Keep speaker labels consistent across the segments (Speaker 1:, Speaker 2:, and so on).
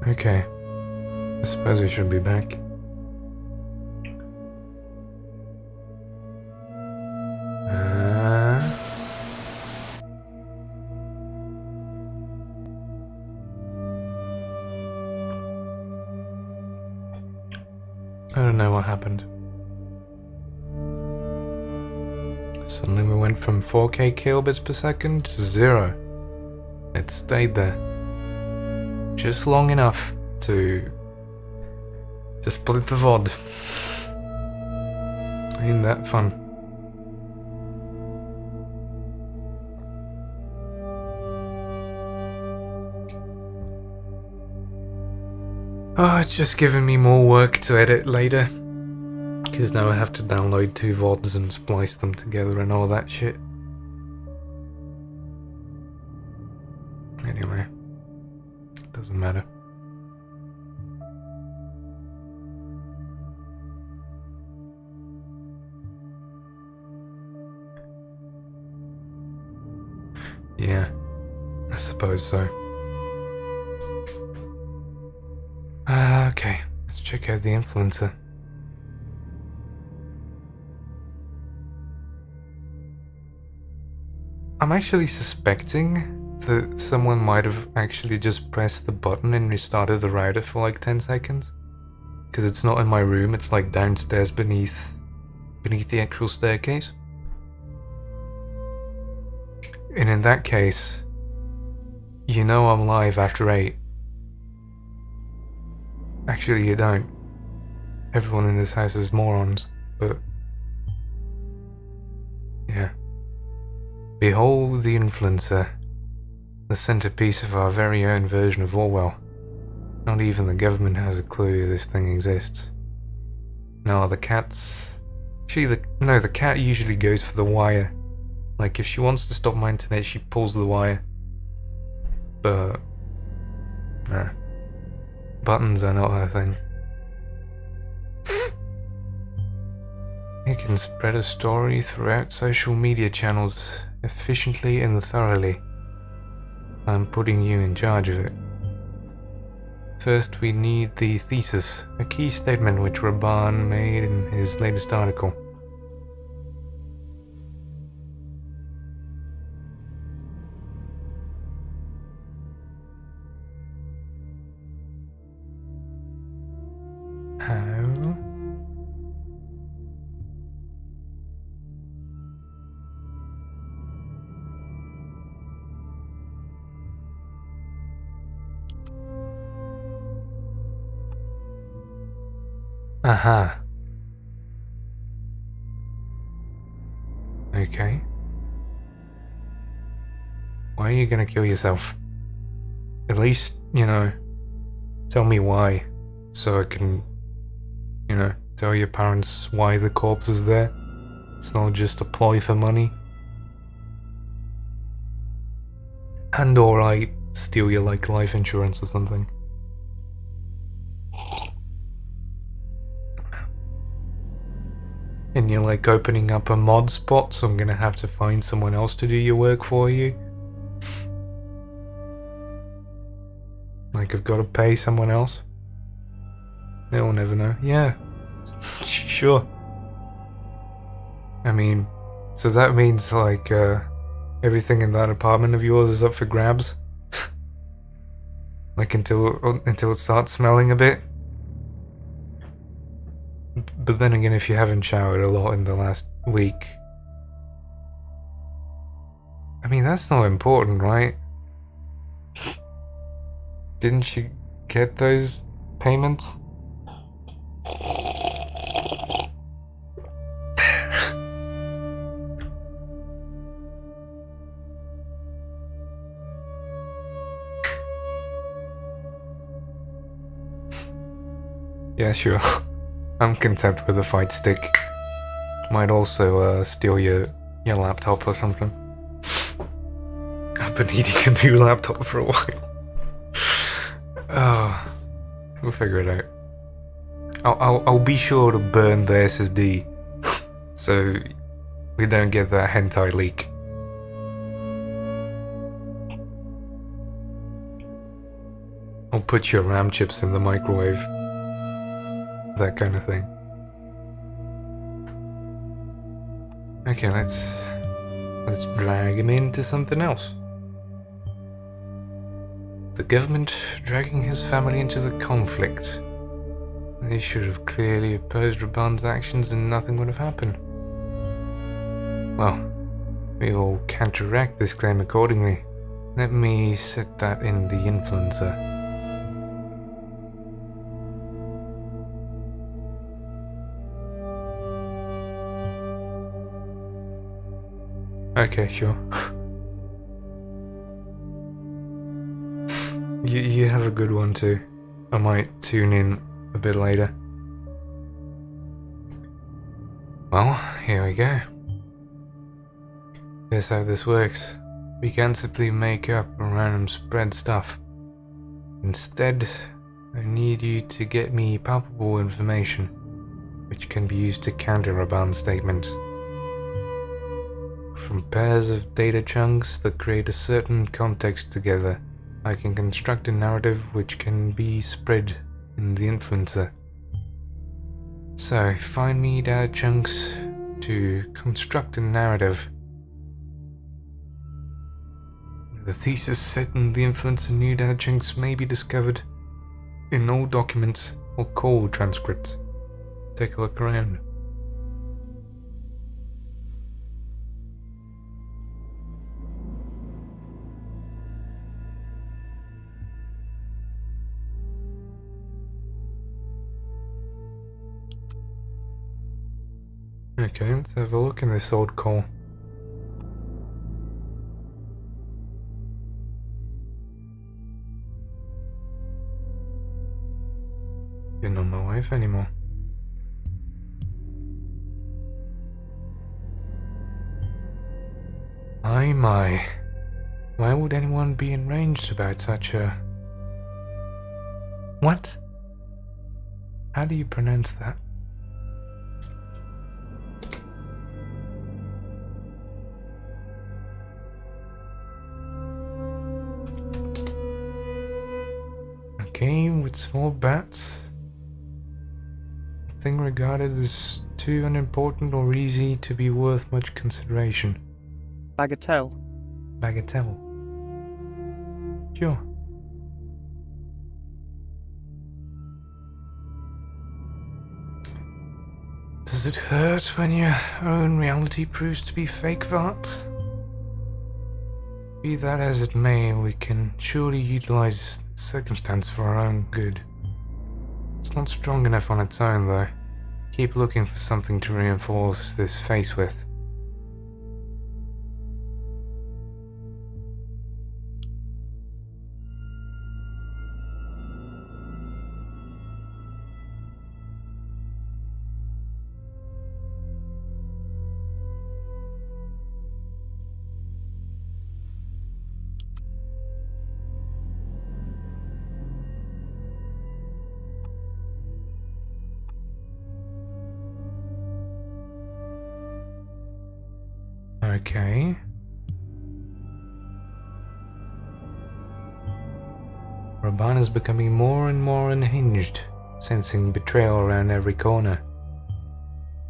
Speaker 1: Okay. I suppose we should be back. I don't know what happened. Suddenly we went from 4K kilobits per second to 0. It stayed there. Just long enough to split the VOD. Ain't that fun? Oh, it's just giving me more work to edit later. Because now I have to download 2 VODs and splice them together and all that shit. Anyway, doesn't matter. Yeah, I suppose so. Okay, let's check out the influencer. I'm actually suspecting that someone might have actually just pressed the button and restarted the router for like 10 seconds. Because it's not in my room, it's like downstairs beneath the actual staircase. And in that case, you know I'm live after 8. Actually, you don't. Everyone in this house is morons, but... yeah. Behold the influencer. The centerpiece of our very own version of Orwell. Not even the government has a clue this thing exists. No, the cat's... actually, the cat usually goes for the wire. Like, if she wants to stop my internet, she pulls the wire. But... nah. Buttons are not her thing. You can spread a story throughout social media channels efficiently and thoroughly. I'm putting you in charge of it. First, we need the thesis, a key statement which Raban made in his latest article. How? Aha. Okay. Why are you gonna kill yourself? At least, you know, tell me why, so I can, you know, tell your parents why the corpse is there. It's not just a ploy for money. And or I steal your, like, life insurance or something. And you're like opening up a mod spot, so I'm gonna have to find someone else to do your work for you. Like I've gotta pay someone else. They'll never know. Yeah, sure. I mean, so that means like everything in that apartment of yours is up for grabs? Like until it starts smelling a bit? But then again, if you haven't showered a lot in the last week... I mean, that's not important, right? Didn't you get those payments? Yeah, sure. I'm content with a fight stick. Might also steal your laptop or something. I've been needing a new laptop for a while. Oh, we'll figure it out. I'll be sure to burn the SSD so we don't get that hentai leak. Or put your RAM chips in the microwave. That kind of thing. Okay, let's drag him into something else. The government dragging his family into the conflict. They should have clearly opposed Raban's actions and nothing would have happened. Well, we will counteract this claim accordingly. Let me set that in the influencer. Okay, sure. You have a good one too. I might tune in a bit later. Well, here we go. Here's how this works. We can't simply make up a random spread stuff. Instead, I need you to get me palpable information, which can be used to counter Raban's statement. From pairs of data chunks that create a certain context together, I can construct a narrative which can be spread in the influencer. So, find me data chunks to construct a narrative. The thesis set in the influencer, new data chunks may be discovered in old documents or call transcripts. Take a look around. Okay, let's have a look in this old call. You're not my wife anymore. My. Why would anyone be enraged about such a... What? How do you pronounce that? A game with small bats? A thing regarded as too unimportant or easy to be worth much consideration.
Speaker 2: Bagatelle.
Speaker 1: Bagatelle. Sure. Does it hurt when your own reality proves to be fake, Vart? Be that as it may, we can surely utilize the circumstance for our own good. It's not strong enough on its own, though. Keep looking for something to reinforce this face with. Okay. Raban is becoming more and more unhinged, sensing betrayal around every corner.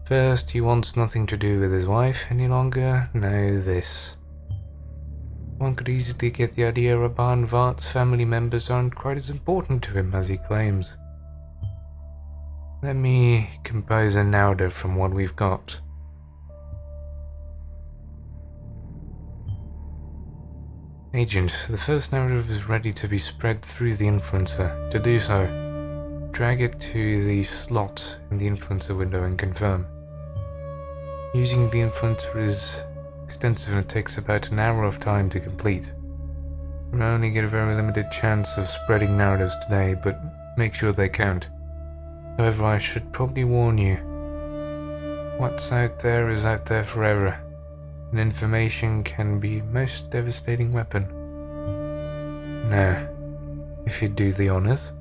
Speaker 1: First, he wants nothing to do with his wife any longer, now this. One could easily get the idea Raban Vart's family members aren't quite as important to him as he claims. Let me compose a narrative from what we've got. Agent, the first narrative is ready to be spread through the influencer. To do so, drag it to the slot in the influencer window and confirm. Using the influencer is extensive and it takes about an hour of time to complete. We'll only get a very limited chance of spreading narratives today, but make sure they count. However, I should probably warn you. What's out there is out there forever. And information can be a most devastating weapon. Now, if you'd do the honors.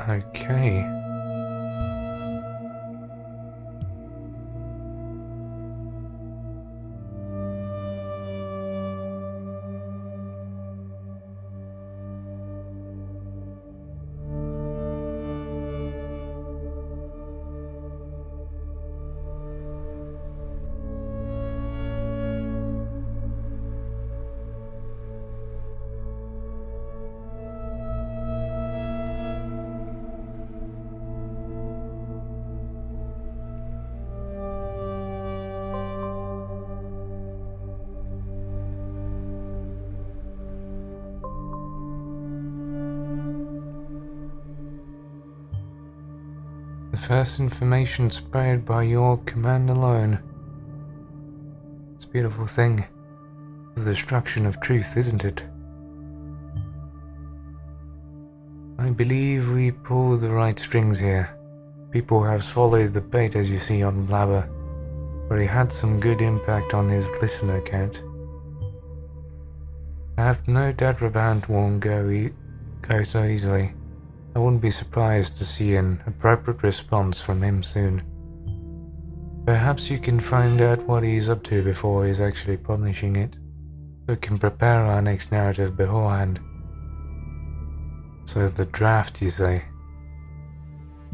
Speaker 1: Okay. first information spread by your command alone. It's a beautiful thing. The destruction of truth, isn't it? I believe we pull the right strings here. People have swallowed the bait, as you see on Blabber, but he had some good impact on his listener count. I have no doubt Raban won't go so easily. I wouldn't be surprised to see an appropriate response from him soon. Perhaps you can find out what he's up to before he's actually publishing it, so we can prepare our next narrative beforehand. So the draft, you say?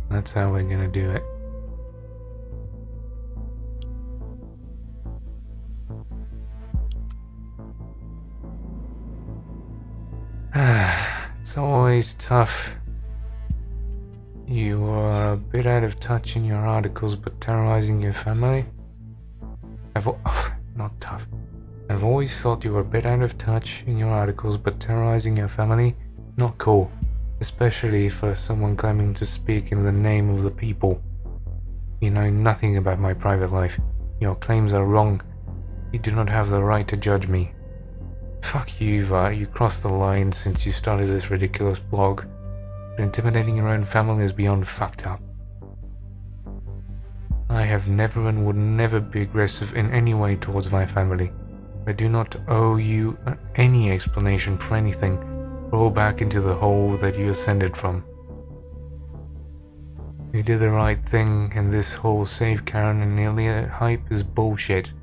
Speaker 1: That's how we're gonna do it. It's always tough. You are a bit out of touch in your articles, but terrorizing your family? Not tough. I've always thought you were a bit out of touch in your articles, but terrorizing your family? Not cool. Especially for someone claiming to speak in the name of the people. You know nothing about my private life. Your claims are wrong. You do not have the right to judge me. Fuck you, Va. You crossed the line since you started this ridiculous blog. But intimidating your own family is beyond fucked up. I have never and would never be aggressive in any way towards my family. I do not owe you any explanation for anything. Roll back into the hole that you ascended from. You did the right thing, and this whole save Karen and Nelia hype is bullshit.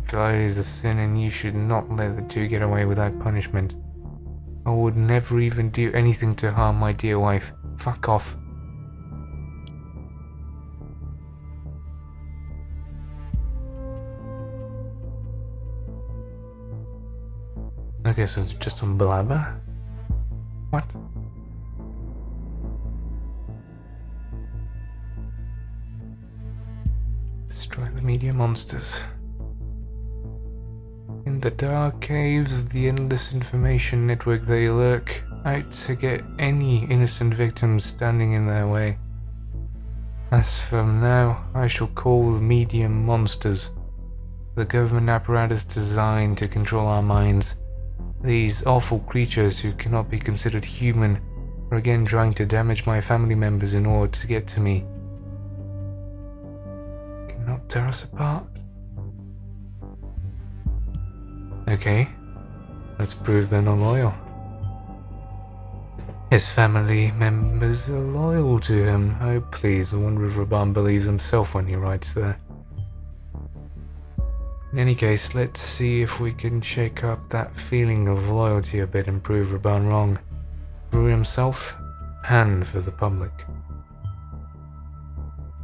Speaker 1: Flight is a sin, and you should not let the two get away without punishment. I would never even do anything to harm my dear wife. Fuck off. Okay, so it's just on Blabber? What? Destroy the media monsters. In the dark caves of the endless information network, they lurk out to get any innocent victims standing in their way. As from now, I shall call the media monsters. The government apparatus designed to control our minds. These awful creatures who cannot be considered human are again trying to damage my family members in order to get to me. Cannot tear us apart. Okay, let's prove they're not loyal. His family members are loyal to him. Oh please, I wonder if Raban believes himself when he writes there. In any case, let's see if we can shake up that feeling of loyalty a bit and prove Raban wrong. For himself, and for the public.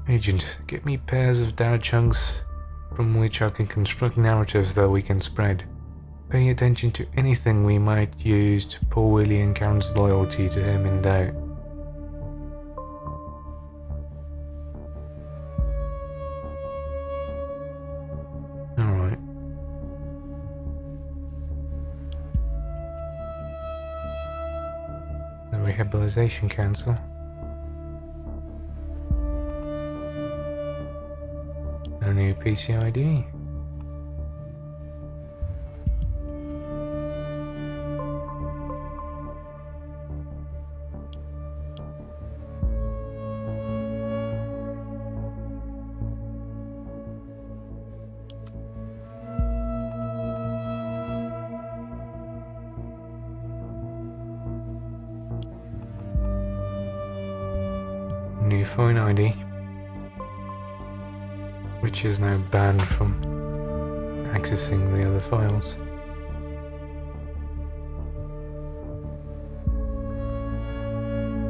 Speaker 1: Agent, get me pairs of data chunks from which I can construct narratives that we can spread. Pay attention to anything we might use to pull Willie and Karen's loyalty to him in doubt. Alright. The Rehabilitation Council. A new PCID. New phone ID, which is now banned from accessing the other files.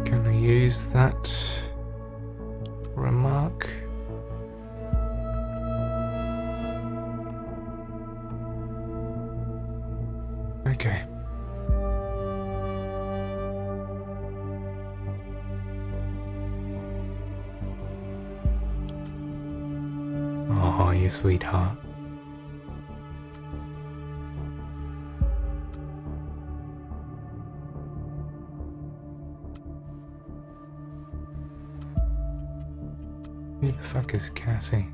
Speaker 1: Can I use that remark? Okay. Oh, you sweetheart. fuck is Cassie?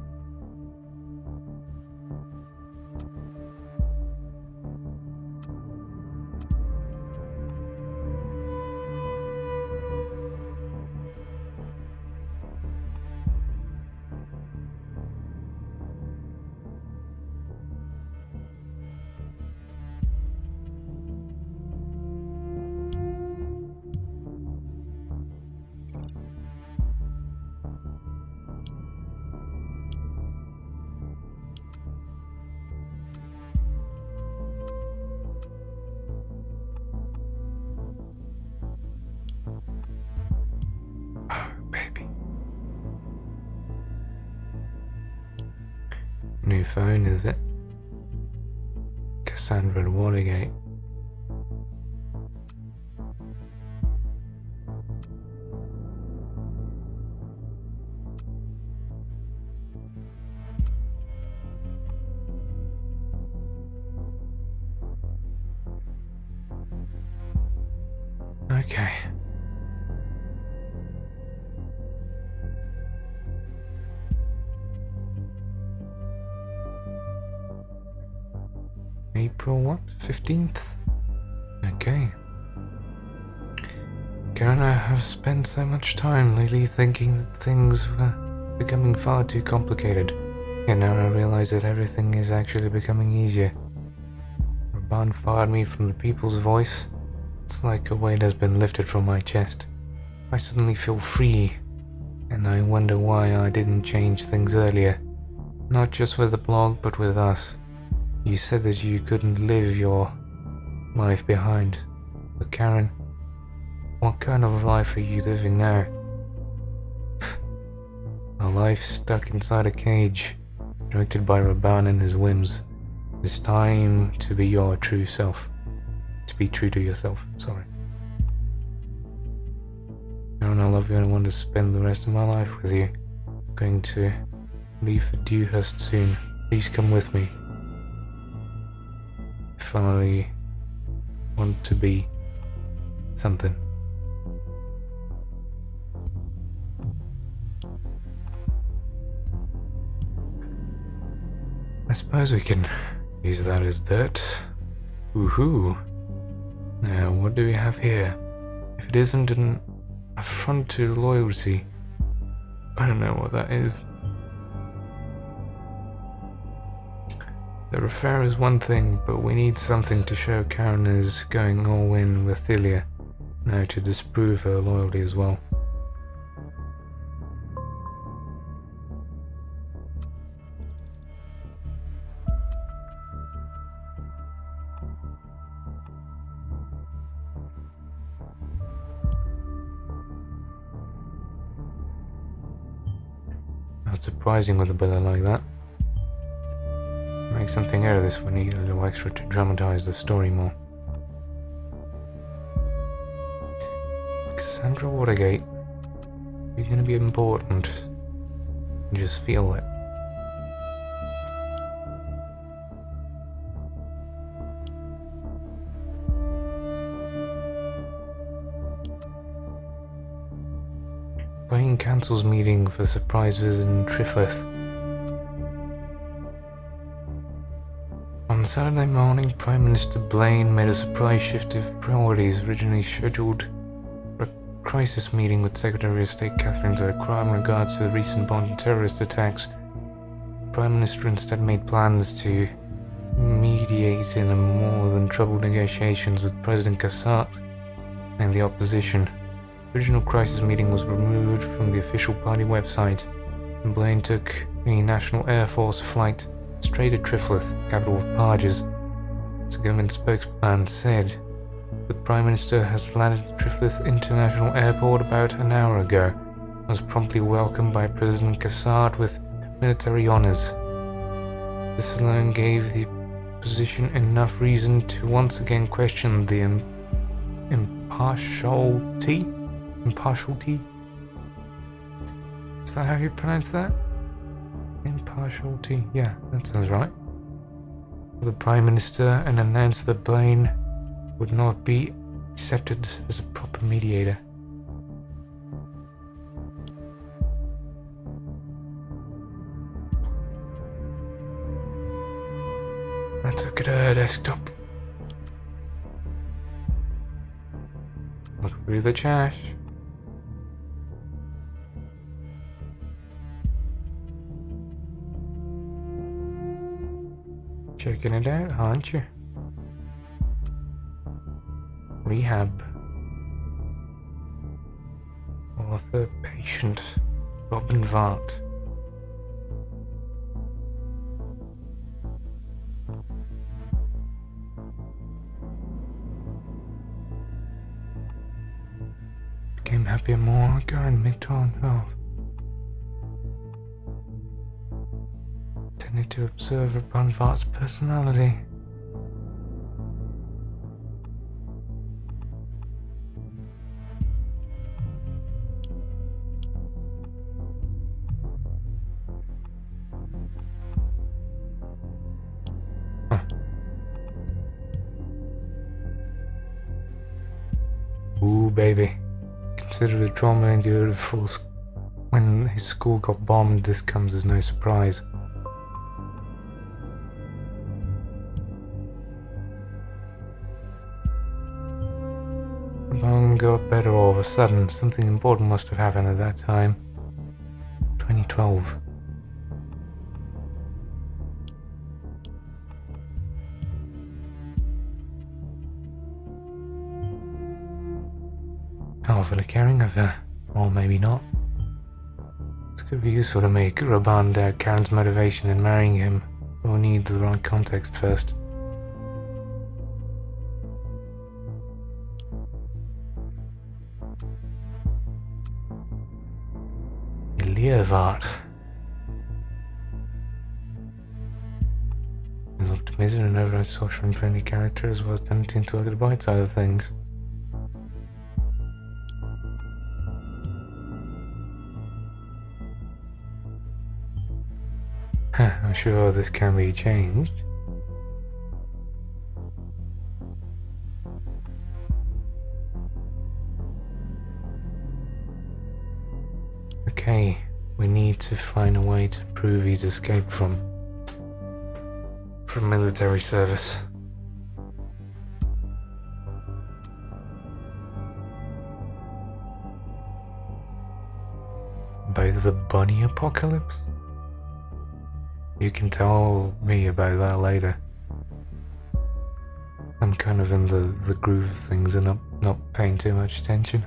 Speaker 1: New phone, is it? Cassandra Watergate. Okay. April what? 15th? Okay. Karen, I have spent so much time lately thinking that things were becoming far too complicated. And now I realize that everything is actually becoming easier. Raban fired me from the people's voice. It's like a weight has been lifted from my chest. I suddenly feel free, and I wonder why I didn't change things earlier. Not just with the blog, but with us. You said that you couldn't live your life behind. But Karen, what kind of life are you living now? A life stuck inside a cage, directed by Raban and his whims. It's time to be your true self. To be true to yourself, sorry. Karen, I love you and I want to spend the rest of my life with you. I'm going to leave for Dewhurst soon. Please come with me. If I want to be something. I suppose we can use that as dirt. Woohoo! Now, what do we have here? If it isn't an affront to loyalty, I don't know what that is. The affair is one thing, but we need something to show Karen is going all in with Thelia, now to disprove her loyalty as well. Not surprising with a brother like that. Make something out of this, we need a little extra to dramatize the story more. Cassandra Watergate, you're gonna be important. You just feel it. Blaine cancels meeting for surprise visit in Triflith. On Saturday morning, Prime Minister Blaine made a surprise shift of priorities, originally scheduled for a crisis meeting with Secretary of State Catherine to inquire in regards to the recent Bond terrorist attacks. The Prime Minister instead made plans to mediate in a more than troubled negotiations with President Kassat and the opposition. The original crisis meeting was removed from the official party website, and Blaine took a National Air Force flight straight to Triflith, capital of Parges. As a government spokesman said, the Prime Minister has landed at Triflith International Airport about an hour ago and was promptly welcomed by President Kassat with military honors. This alone gave the opposition enough reason to once again question the impartiality? Is that how you pronounce that? Impartiality, yeah, that sounds right. The Prime Minister and announced that Blaine would not be accepted as a proper mediator. Let's look at her desktop. Look through the trash. Checking it out, aren't you? Rehab. Author, patient, Robin Vart. Became happier more during mid-12. Tended to observe Robin Vart's personality. Ooh, baby. Consider the trauma endured when his school got bombed. This comes as no surprise. Ramon got better all of a sudden. Something important must have happened at that time. 2012. Powerfully caring of her, or maybe not. This could be useful to make Raban doubt Karen's motivation in marrying him. We'll need the right context first. Leovart. His optimism and overall social and friendly character, as well as tendency to look at the bright side of things. I'm sure this can be changed. Okay, we need to find a way to prove he's escaped from military service. By the bunny apocalypse? You can tell me about that later. I'm kind of in the groove of things and not paying too much attention.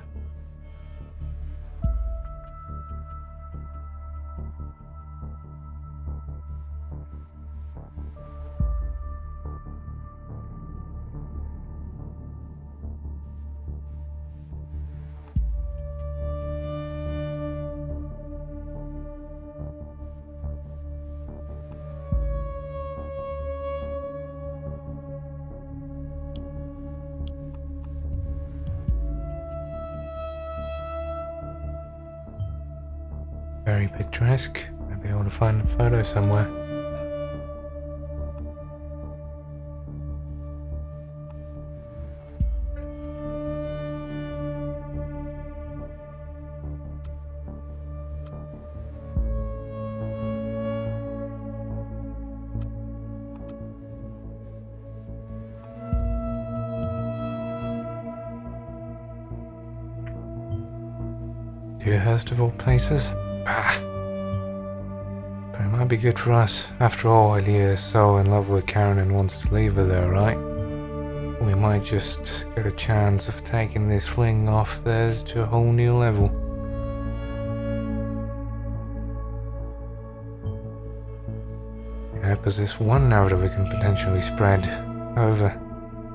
Speaker 1: Very picturesque. Might be able to find a photo somewhere. Dewhurst of all places? Bah. But it might be good for us. After all, Aaliyah is so in love with Karen and wants to leave her there, right? We might just get a chance of taking this fling off theirs to a whole new level. I possess one narrative we can potentially spread. However,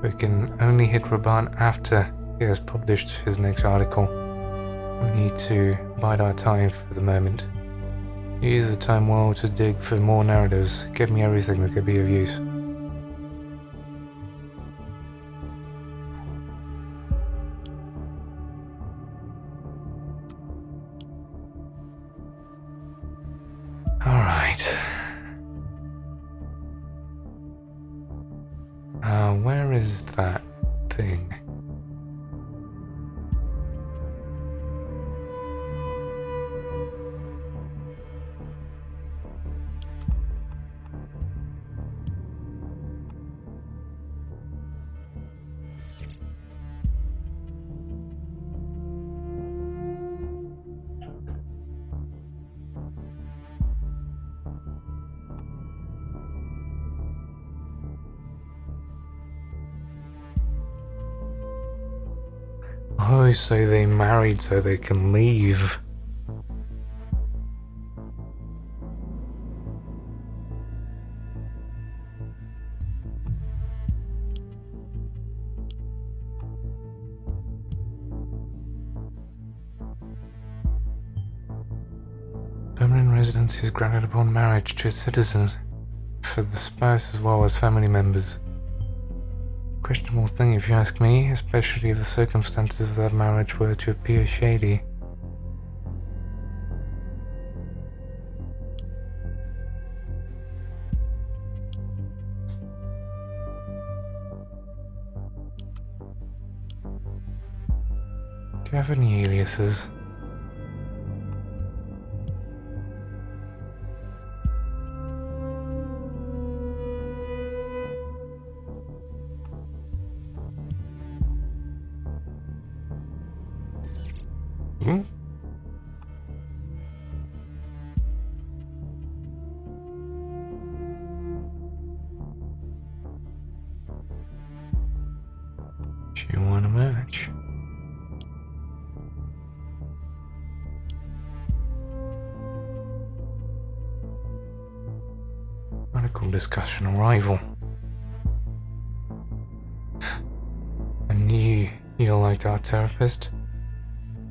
Speaker 1: we can only hit Raban after he has published his next article. We need to bide our time for the moment. Use the time well to dig for more narratives. Give me everything that could be of use. Alright. Where is that thing? Oh, so they married so they can leave. Permanent residency is granted upon marriage to a citizen, for the spouse as well as family members. Questionable thing if you ask me, especially if the circumstances of that marriage were to appear shady. Do you have any aliases? Hmm? Do you want a match? Article discussion arrival. I knew you liked our therapist.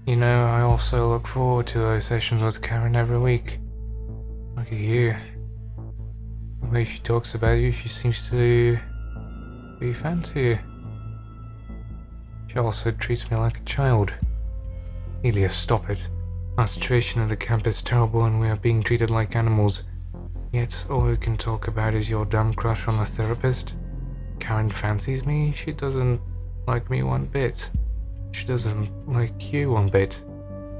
Speaker 1: You know, I also look forward to those sessions with Karen every week. Look at you. The way she talks about you, she seems to be a fan to you. She also treats me like a child. Elias, stop it. Our situation at the camp is terrible and we are being treated like animals. Yet all we can talk about is your dumb crush on the therapist. Karen fancies me, she doesn't like me one bit. She doesn't like you one bit.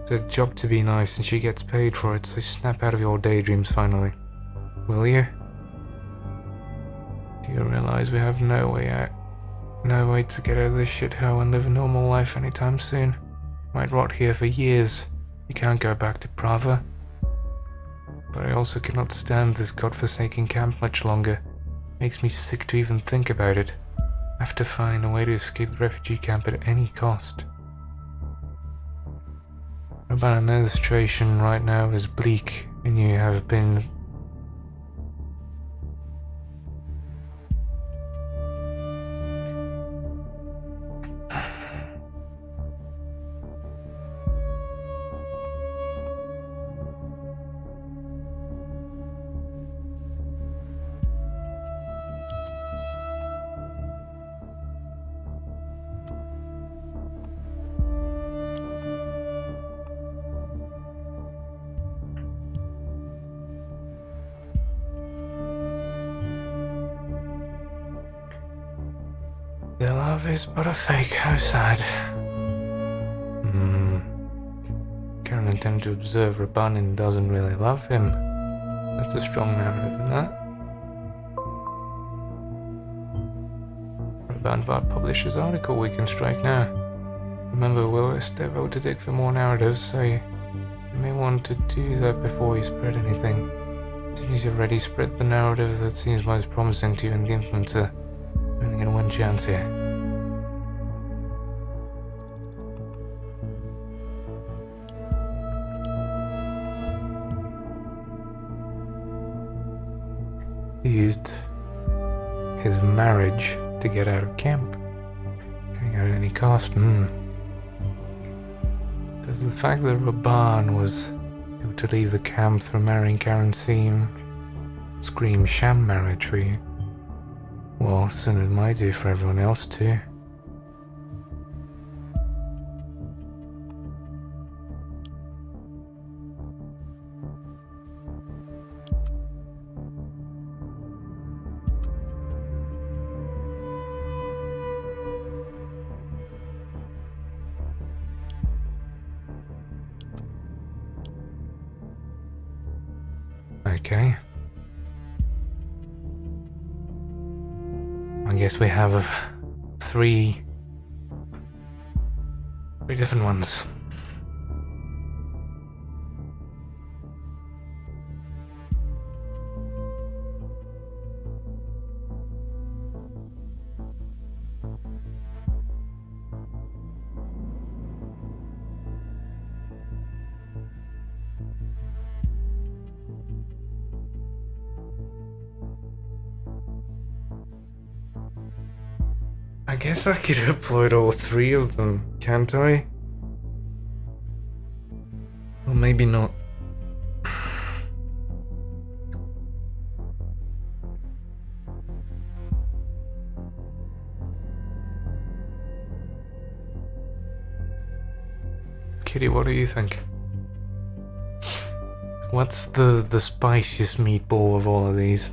Speaker 1: It's a job to be nice and she gets paid for it, so snap out of your daydreams finally. Will you? Do you realize we have no way out? No way to get out of this shithole and live a normal life anytime soon. Might rot here for years. You can't go back to Prava. But I also cannot stand this godforsaken camp much longer. Makes me sick to even think about it. I have to find a way to escape the refugee camp at any cost. But I know the situation right now is bleak, and you have been... Their love is but a fake, how sad. Karen intended to observe Rabban and doesn't really love him. That's a strong narrative, isn't that? Rabban Bart published his article, we can strike now. Remember, we're devoted to dig for more narratives, so you may want to do that before you spread anything. As soon as you're ready, spread the narrative that seems most promising to you and the influencer. We're only getting one chance here. He used his marriage to get out of camp. Getting out at any cost. Does the fact that Rabban was able to leave the camp through marrying Karen scream sham marriage for you? Well, soon it might do for everyone else too. Okay. I guess we have three different ones. I guess I could upload all 3 of them, can't I? Or maybe not. Kitty, what do you think? What's the spiciest meatball of all of these?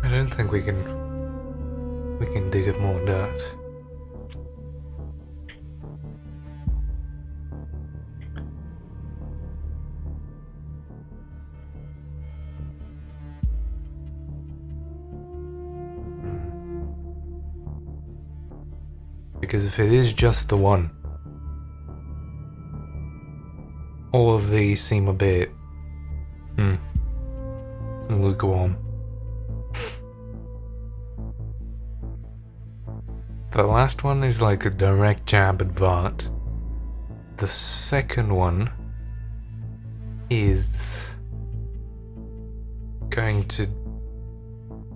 Speaker 1: I don't think we can dig up more dirt. Because if it is just the one, all of these seem a bit lukewarm. The last one is like a direct jab at Vart. The second one is going to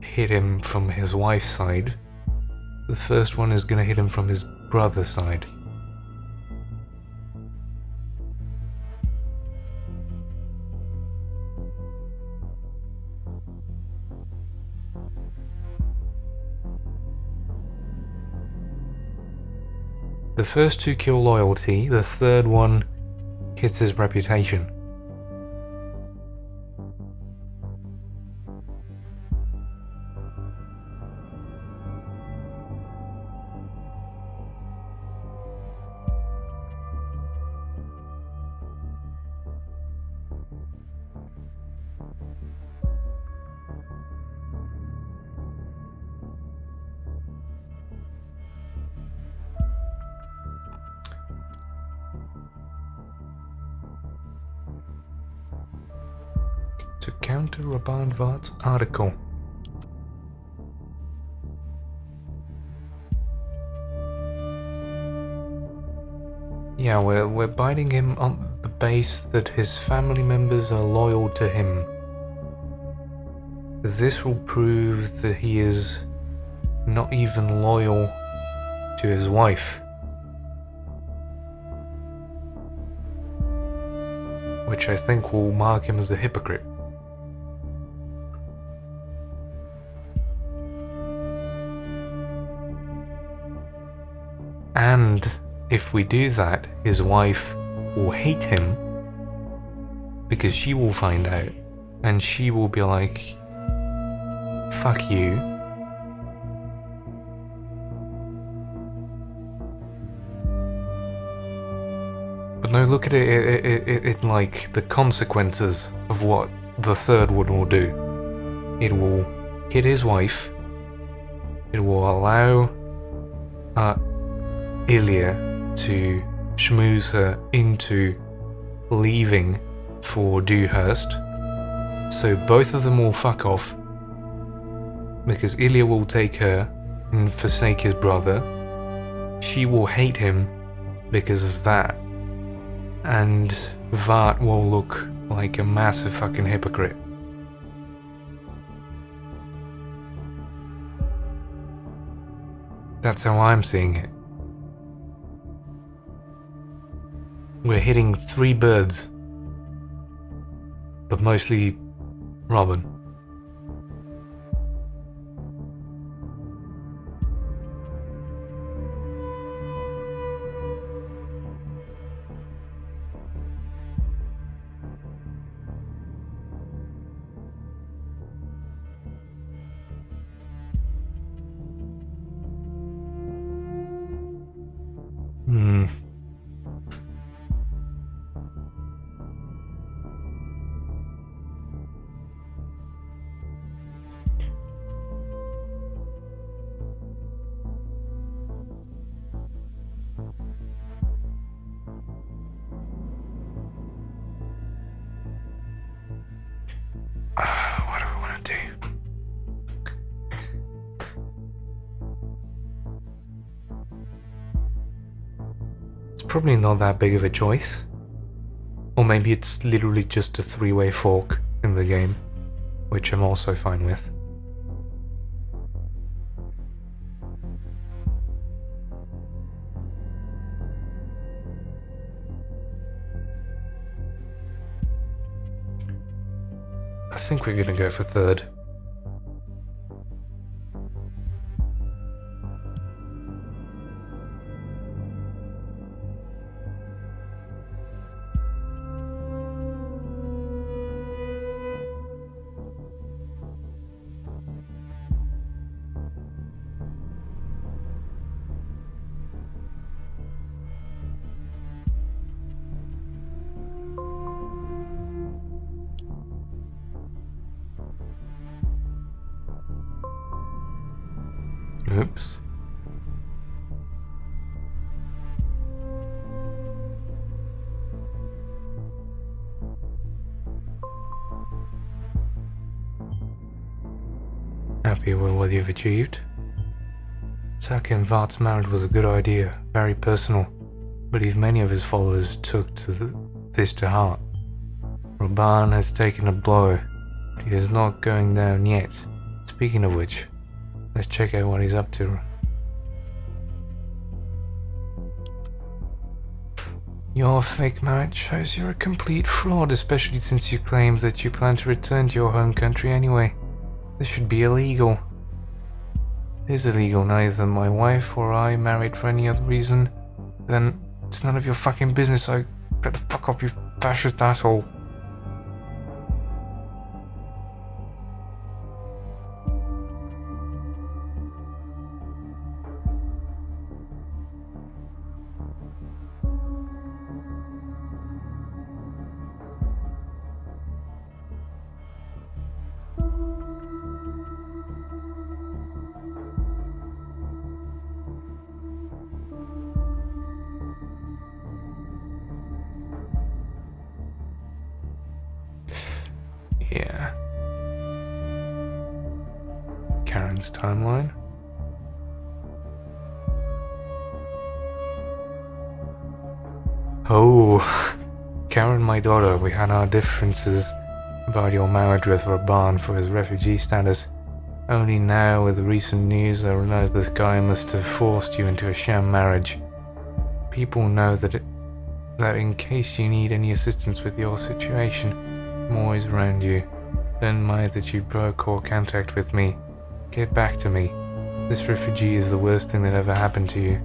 Speaker 1: hit him from his wife's side. The first one is going to hit him from his brother's side. The first 2 kill loyalty, the third one hits his reputation. To counter Raban Vart's article. Yeah, we're biting him on the base that his family members are loyal to him. This will prove that he is not even loyal to his wife. Which I think will mark him as a hypocrite. And if we do that, his wife will hate him because she will find out and she will be like, fuck you. But no, look at it like the consequences of what the third one will do. It will hit his wife. It will allow Ilya to schmooze her into leaving for Dewhurst. So both of them will fuck off because Ilya will take her and forsake his brother. She will hate him because of that. And Vart will look like a massive fucking hypocrite. That's how I'm seeing it. We're hitting 3 birds, but mostly Robin. What do we want to do? It's probably not that big of a choice. Or maybe it's literally just a 3-way fork. in the game, which I'm also fine with. I think we're gonna go for third. Oops. Happy with what you've achieved? Saki and Vart's marriage was a good idea, very personal, but if many of his followers took this to heart. Raban has taken a blow, but he is not going down yet. Speaking of which, let's check out what he's up to. Your fake marriage shows you're a complete fraud, especially since you claim that you plan to return to your home country anyway. This should be illegal. It is illegal now that my wife or I married for any other reason. Then it's none of your fucking business, so get the fuck off, you fascist asshole. Yeah. Karen's timeline. Oh, Karen, my daughter, we had our differences about your marriage with Raban for his refugee status. Only now, with the recent news, I realize this guy must have forced you into a sham marriage. People know that in case you need any assistance with your situation, I'm always around you. Don't mind that you broke all contact with me. Get back to me. This refugee is the worst thing that ever happened to you.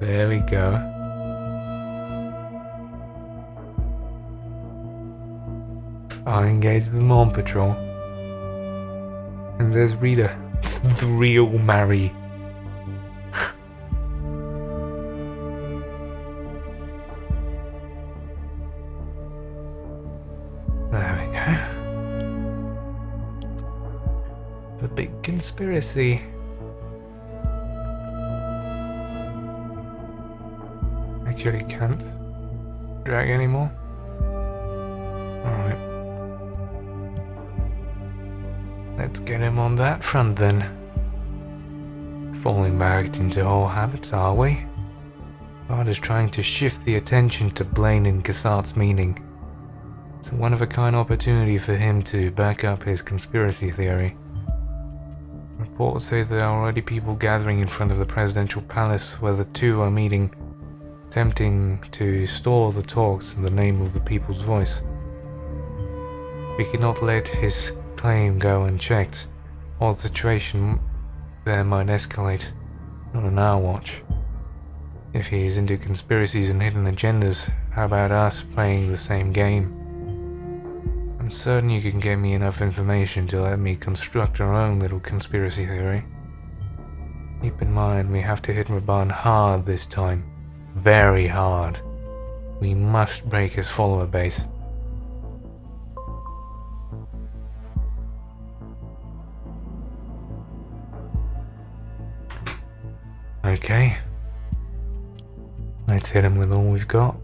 Speaker 1: There we go. I engaged the Mom Patrol. And there's Rita, the real Mary. There we go. The big conspiracy. Actually can't drag anymore. Alright. Let's get him on that front then. Falling back into old habits, are we? God is trying to shift the attention to Blaine and Cassard's meaning. It's a one-of-a-kind opportunity for him to back up his conspiracy theory. Reports say there are already people gathering in front of the presidential palace where the two are meeting, attempting to stall the talks in the name of the people's voice. We cannot let his claim go unchecked, or the situation there might escalate, not on our watch. If he is into conspiracies and hidden agendas, how about us playing the same game? I'm certain you can get me enough information to let me construct our own little conspiracy theory. Keep in mind, we have to hit Raban hard this time. Very hard. We must break his follower base. Okay. Let's hit him with all we've got.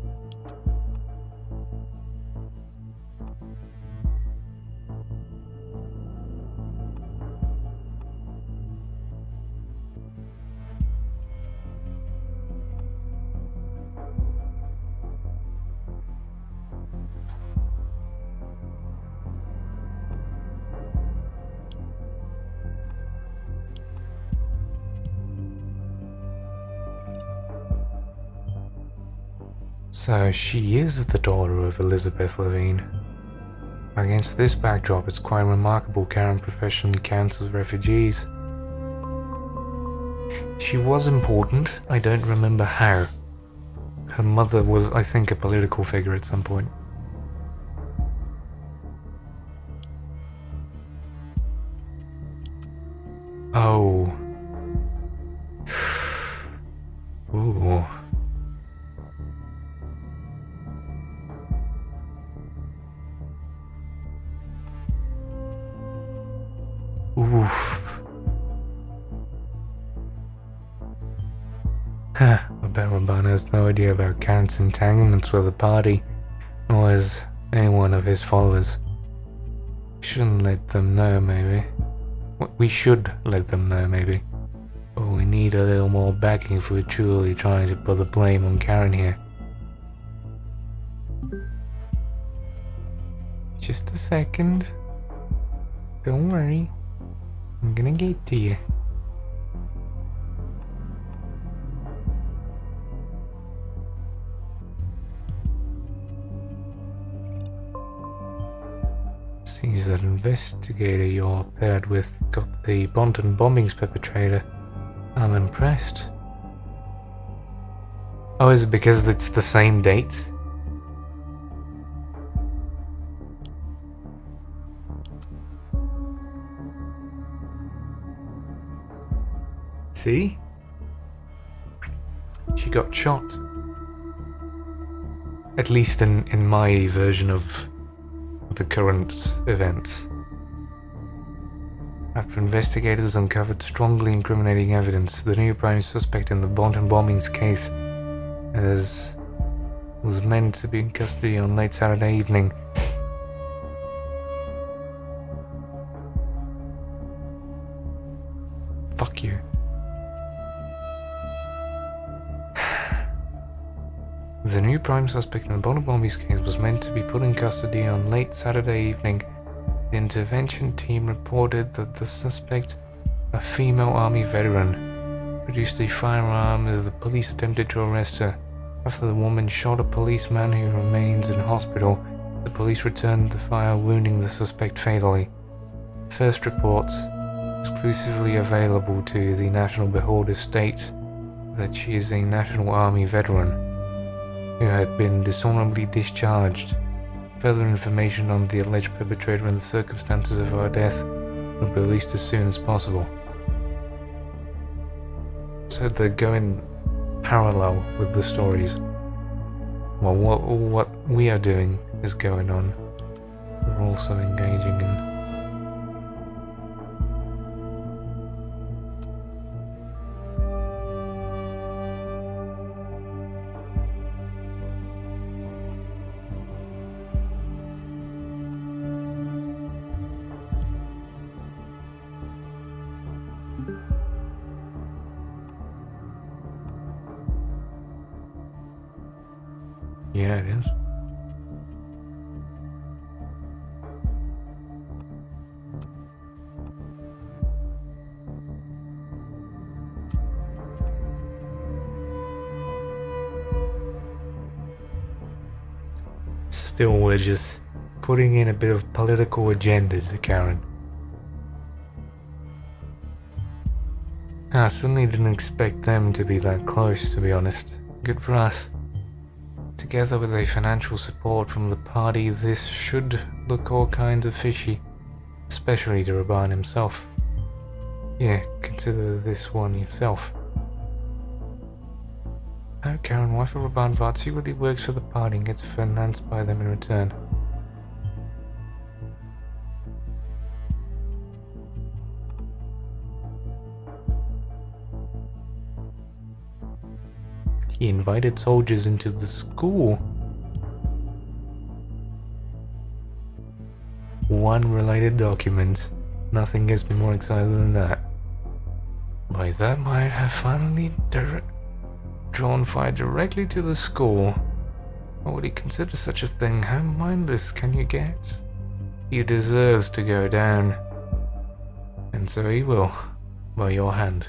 Speaker 1: So she is the daughter of Elizabeth Levine. Against this backdrop, it's quite remarkable Karen professionally counsels refugees. She was important, I don't remember how. Her mother was, I think, a political figure at some point. Oh. Ooh. Oof. I bet Ramban has no idea about Karen's entanglements with the party, or as any one of his followers. We shouldn't let them know, maybe. We should let them know, maybe. But we need a little more backing if we're truly trying to put the blame on Karen here. Just a second. Don't worry. I'm gonna get to you. Seems that investigator you're paired with got the Bonton bombings perpetrator. I'm impressed. Oh, is it because it's the same date? See? She got shot. At least in my version of the current events. After investigators uncovered strongly incriminating evidence, the new prime suspect in the Bonton bombings case was meant to be in custody on late Saturday evening. Fuck you. The new prime suspect in the Bonton bombings case was meant to be put in custody on late Saturday evening. The intervention team reported that the suspect, a female army veteran, produced a firearm as the police attempted to arrest her. After the woman shot a policeman who remains in hospital, the police returned the fire, wounding the suspect fatally. First reports, exclusively available to the National Beholder, state that she is a National Army veteran who had been dishonorably discharged. Further information on the alleged perpetrator and the circumstances of her death will be released as soon as possible. So they're going parallel with the stories. Well, what we are doing is going on. We're also engaging in... Yeah, it is. Still, we're just putting in a bit of political agenda to Karen. I certainly didn't expect them to be that close, to be honest. Good for us. Together with a financial support from the party, this should look all kinds of fishy, especially to Raban himself. Yeah, consider this one yourself. How Karen, wife of Raban Vart, secretly works for the party and gets financed by them in return. He invited soldiers into the school. One related document. Nothing gets me more excited than that. By that might have finally drawn fire directly to the school. Why would he consider such a thing? How mindless can you get? He deserves to go down. And so he will, by your hand.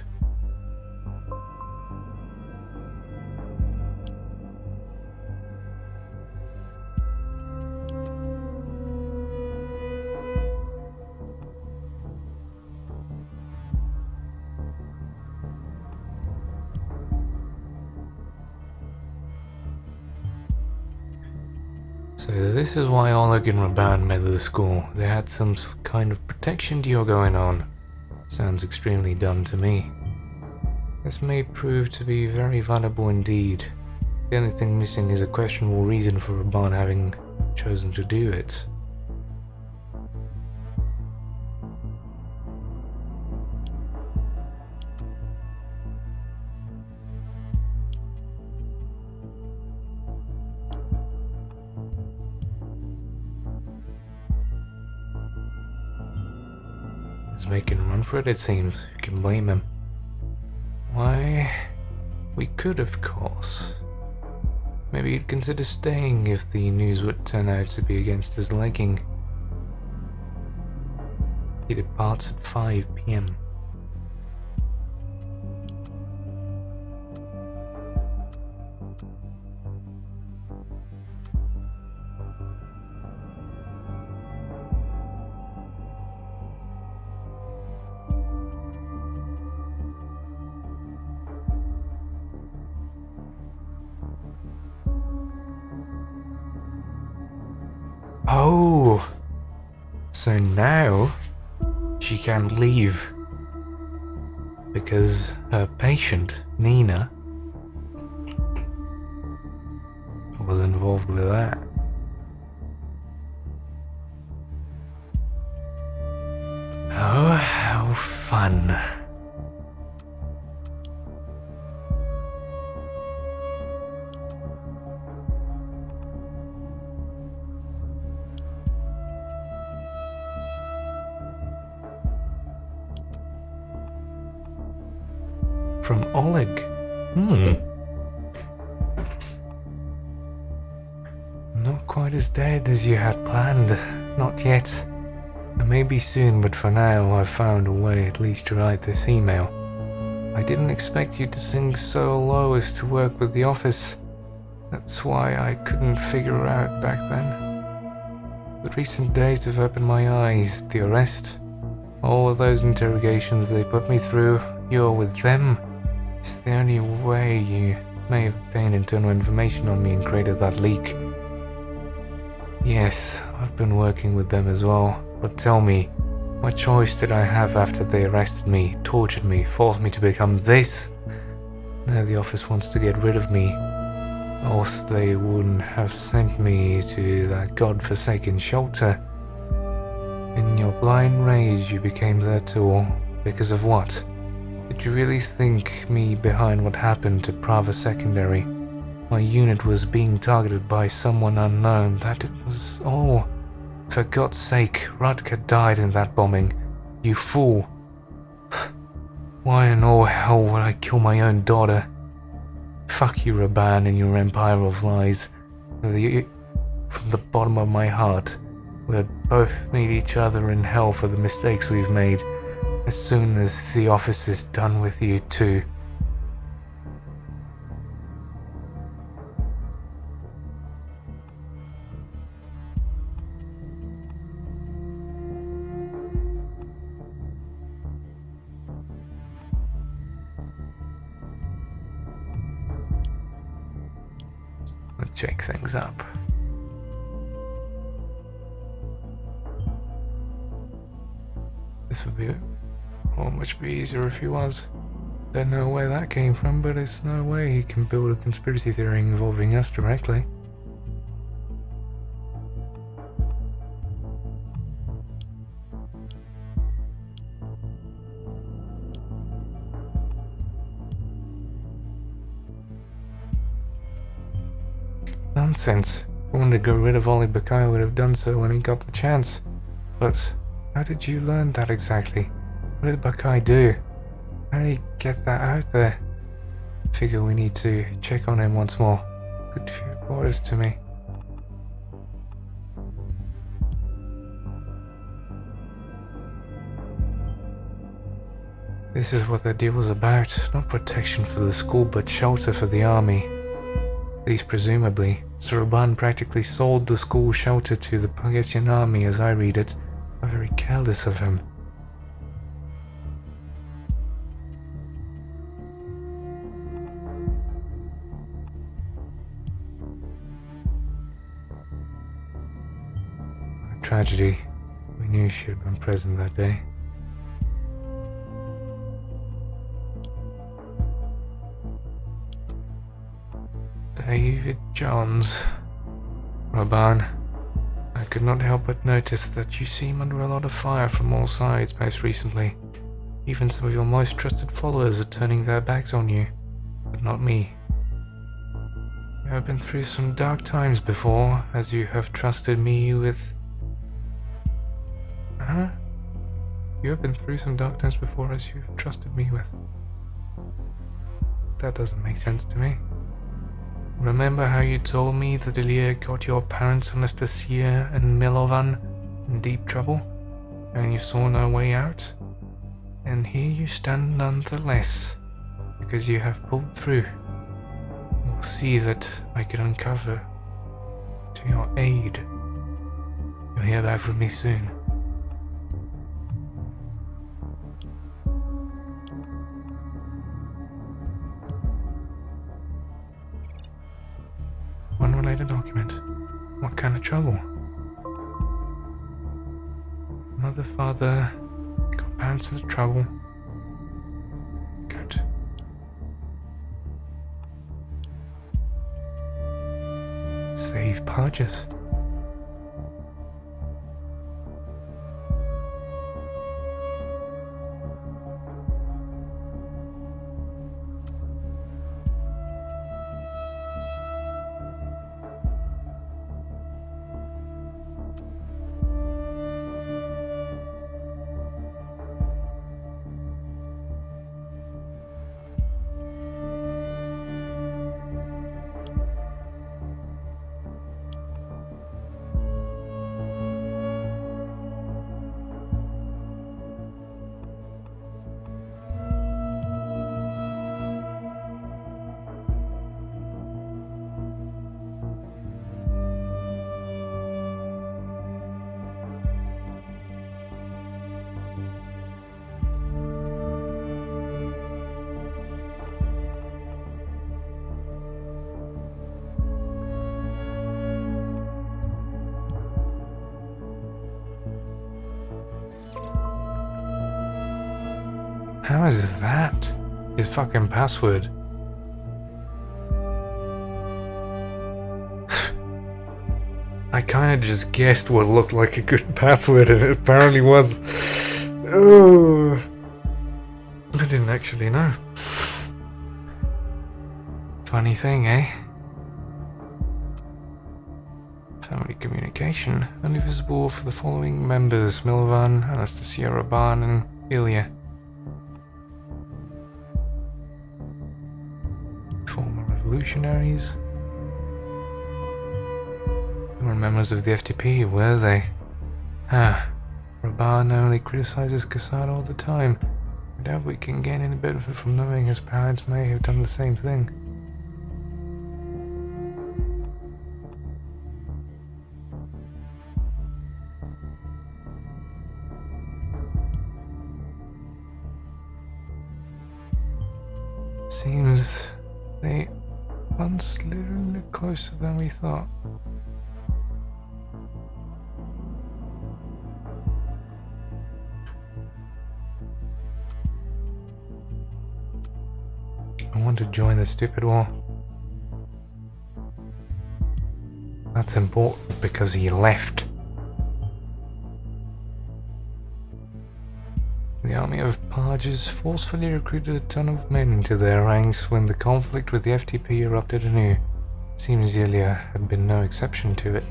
Speaker 1: So this is why Oleg and Raban met at the school. They had some kind of protection deal going on. Sounds extremely dumb to me. This may prove to be very valuable indeed. The only thing missing is a questionable reason for Raban having chosen to do it. He's making a run for it seems. Who can blame him? Why, we could of course. Maybe he'd consider staying if the news would turn out to be against his liking. He departs at 5 p.m. Oh, so now she can leave because her patient, Nina, was involved with that. Oh, how fun. From Oleg. Not quite as dead as you had planned. Not yet. It may be soon, but for now I've found a way at least to write this email. I didn't expect you to sink so low as to work with the office. That's why I couldn't figure out back then. The recent days have opened my eyes. The arrest, all of those interrogations they put me through, you're with them. It's the only way you may have obtained internal information on me and created that leak. Yes, I've been working with them as well, but tell me, what choice did I have after they arrested me, tortured me, forced me to become this? Now the office wants to get rid of me, else they wouldn't have sent me to that godforsaken shelter. In your blind rage you became their tool, because of what? Did you really think me behind what happened to Prava Secondary? My unit was being targeted by someone unknown, that it was all. For God's sake, Rutger died in that bombing. You fool. Why in all hell would I kill my own daughter? Fuck you, Raban, and your empire of lies. From the bottom of my heart, we'll both meet each other in hell for the mistakes we've made. As soon as the office is done with you too. Let's check things up. This would be much easier if he was. Don't know where that came from, but it's no way he can build a conspiracy theory involving us directly. Nonsense. If I wanted to get rid of Oli Bakai, I would have done so when he got the chance. But how did you learn that exactly? What did Bakai do? How did he get that out there? Figure we need to check on him once more. Good few quarters to me. This is what the deal was about. Not protection for the school, but shelter for the army. At least presumably. Suraban practically sold the school shelter to the Pagetian army as I read it. Very careless of him. tragedy. We knew she had been present that day. David Johns. Raban, I could not help but notice that you seem under a lot of fire from all sides most recently. Even some of your most trusted followers are turning their backs on you, but not me. You have been through some dark times before, as you have trusted me with... Huh? You have been through some dark times before, as you have trusted me with... That doesn't make sense to me. Remember how you told me that Ilya got your parents Anastasia and Milovan in deep trouble, and you saw no way out? And here you stand nonetheless, because you have pulled through. We'll see that I can uncover to your aid. You'll hear back from me soon. Unrelated document. What kind of trouble? Mother, father, got parents into trouble. Good. Save Parges. How is that his fucking password? I kinda just guessed what looked like a good password and it apparently was. Oh, I didn't actually know. Funny thing, eh? Family communication. Only visible for the following members: Milvan, Anastasia Raban, and Ilya. Former revolutionaries. They were members of the FTP, were they? Raban only criticizes Kassad all the time. I doubt we can gain any benefit from knowing his parents may have done the same thing. Seems they once lived a little closer than we thought. I want to join the stupid war. That's important because he left. The army of Parges forcefully recruited a ton of men into their ranks when the conflict with the FTP erupted anew. Seems Ilya had been no exception to it.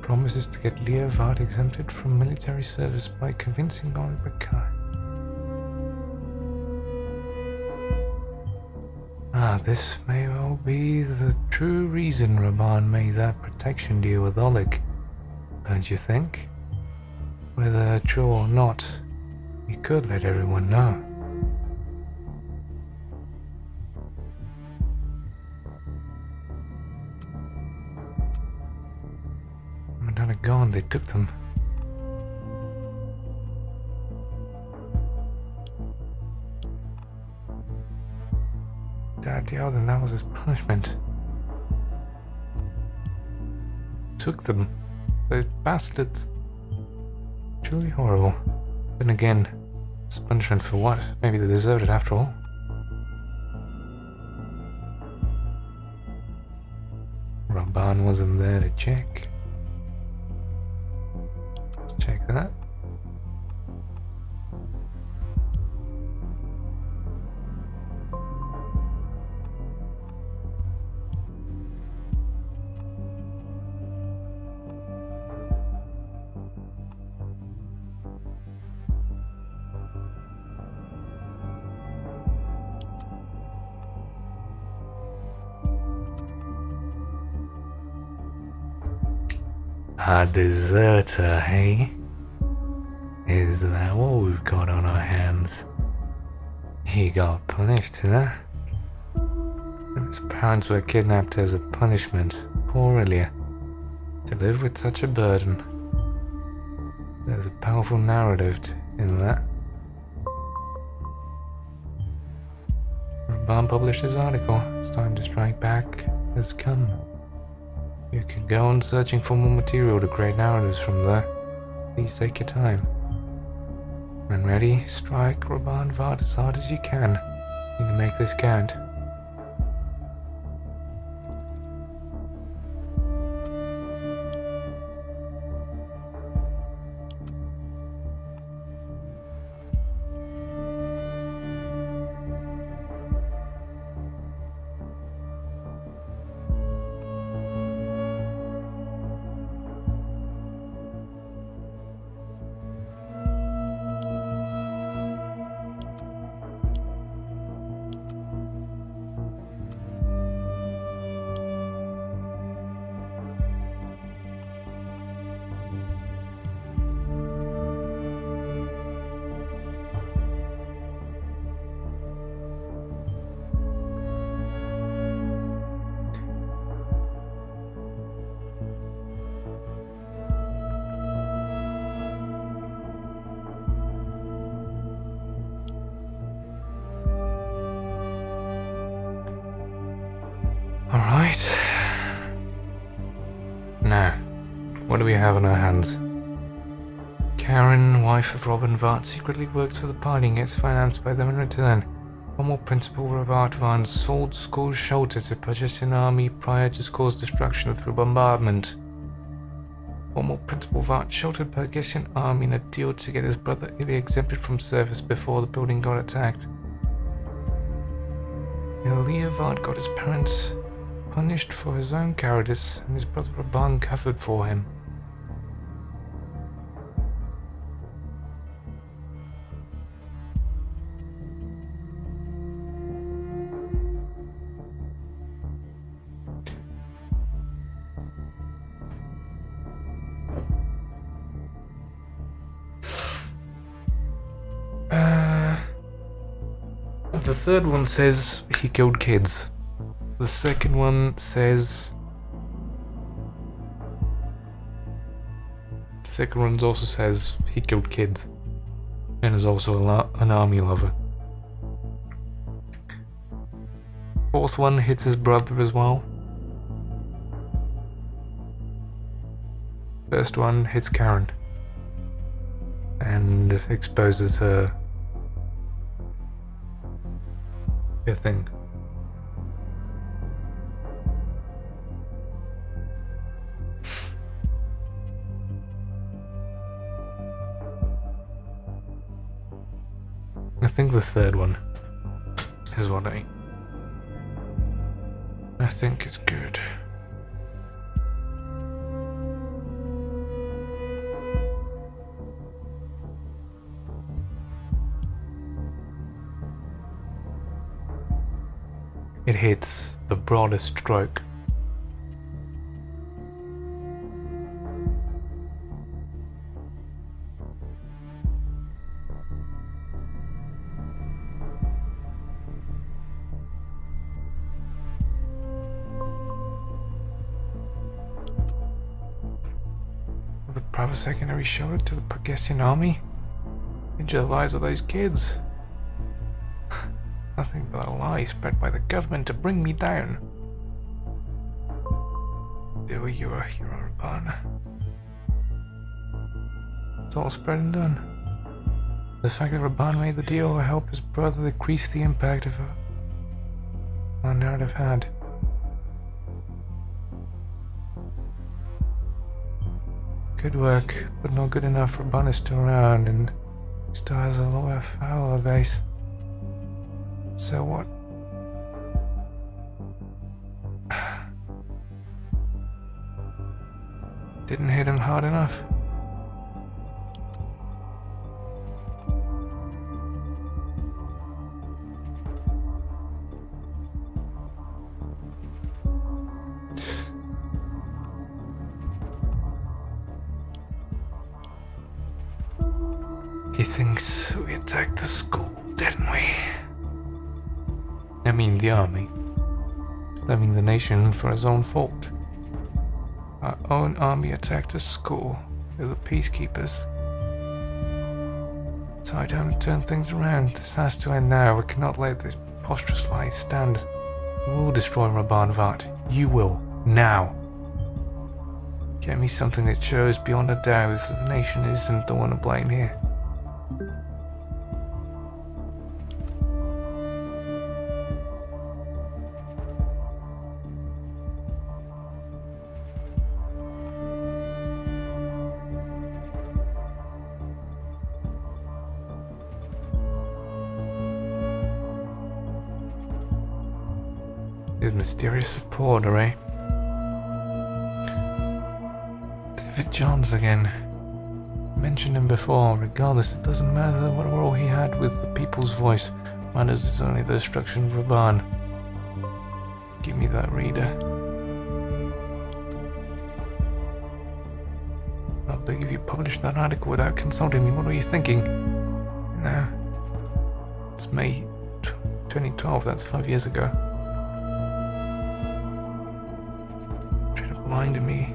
Speaker 1: Promises to get Leovad exempted from military service by convincing Orwell. This may well be the true reason Raban made that protection deal with Oleg, don't you think? Whether true or not, he could let everyone know. Madonna gone, they took them. Bloody hell, then that was his punishment. Took them. Those bastards. Truly horrible. Then again, it's punishment for what? Maybe they deserved it after all. Raban wasn't there to check. Let's check that. A deserter, hey? Is that what we've got on our hands? He got punished, huh? His parents were kidnapped as a punishment. Poor Ilya. To live with such a burden. There's a powerful narrative in that. Raban published his article. It's time to strike back has come. You can go on searching for more material to create narratives from there. Please take your time. When ready, strike Raban Vard as hard as you can. You can make this count. Alright. Now, what do we have on our hands? Karen, wife of Robin Vart, secretly works for the party and gets financed by them in return. Former principal of Artv sold school shelter to purchase an army prior to school's destruction through bombardment. Former principal Vart sheltered Purgesian army in a deal to get his brother Ilya exempted from service before the building got attacked. Ilya Vart got his parents punished for his own cowardice, and his brother Raban covered for him. The third one says he killed kids. The second one says... The second one also says he killed kids. And is also an army lover. Fourth one hits his brother as well. First one hits Karen. And exposes her thing. I think the third one is what I think is good. It hits the broadest stroke. The private secondary showed it to the Purgesian army? Into the lives of those kids. Nothing but a lie spread by the government to bring me down. There you are, hero Rabban. It's all spread and done. The fact that Rabban made the deal will help his brother decrease the impact of our narrative had. Good work, but not good enough. Rabban is still around and he still has a loyal follower base. So what? Didn't hit him hard enough. He thinks we attacked the school, didn't we? I mean the army. Blaming the nation for his own fault. Our own army attacked a school. They're the peacekeepers. It's high time to turn things around. This has to end now. We cannot let this preposterous lie stand. We will destroy Rabban Vat. You will. Now. Get me something that shows beyond a doubt that the nation isn't the one to blame here. His mysterious supporter, eh? David Johns again. Mentioned him before. Regardless, it doesn't matter what role he had with the people's voice. Matters is only the destruction of Rabban. Give me that reader. I believe you published that article without consulting me. What were you thinking? No. It's May 2012. That's 5 years ago. Mind me.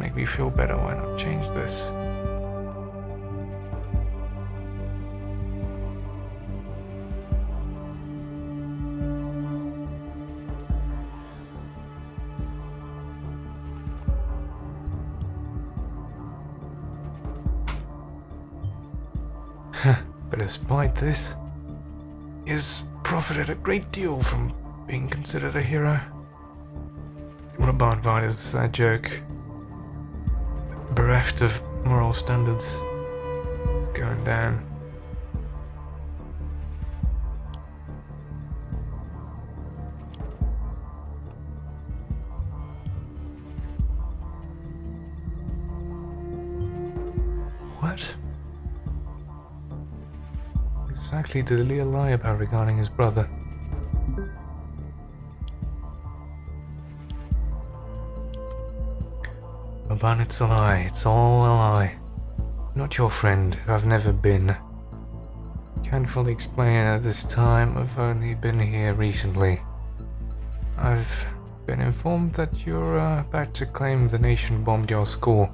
Speaker 1: Make me feel better. Why not change this? But despite this, he has profited a great deal from being considered a hero. Rabban Vat is a sad joke, bereft of moral standards. It's going down. What? Exactly did Leah lie about regarding his brother? Rabban, it's a lie. It's all a lie. Not your friend, I've never been. Can't fully explain it at this time. I've only been here recently. I've been informed that you're about to claim the nation bombed your school.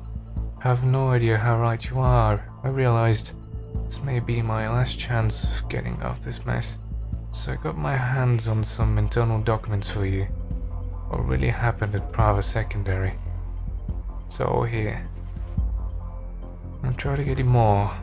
Speaker 1: I have no idea how right you are. I realized this may be my last chance of getting out of this mess. So I got my hands on some internal documents for you. What really happened at Prava Secondary. So here. I'll try to get you more.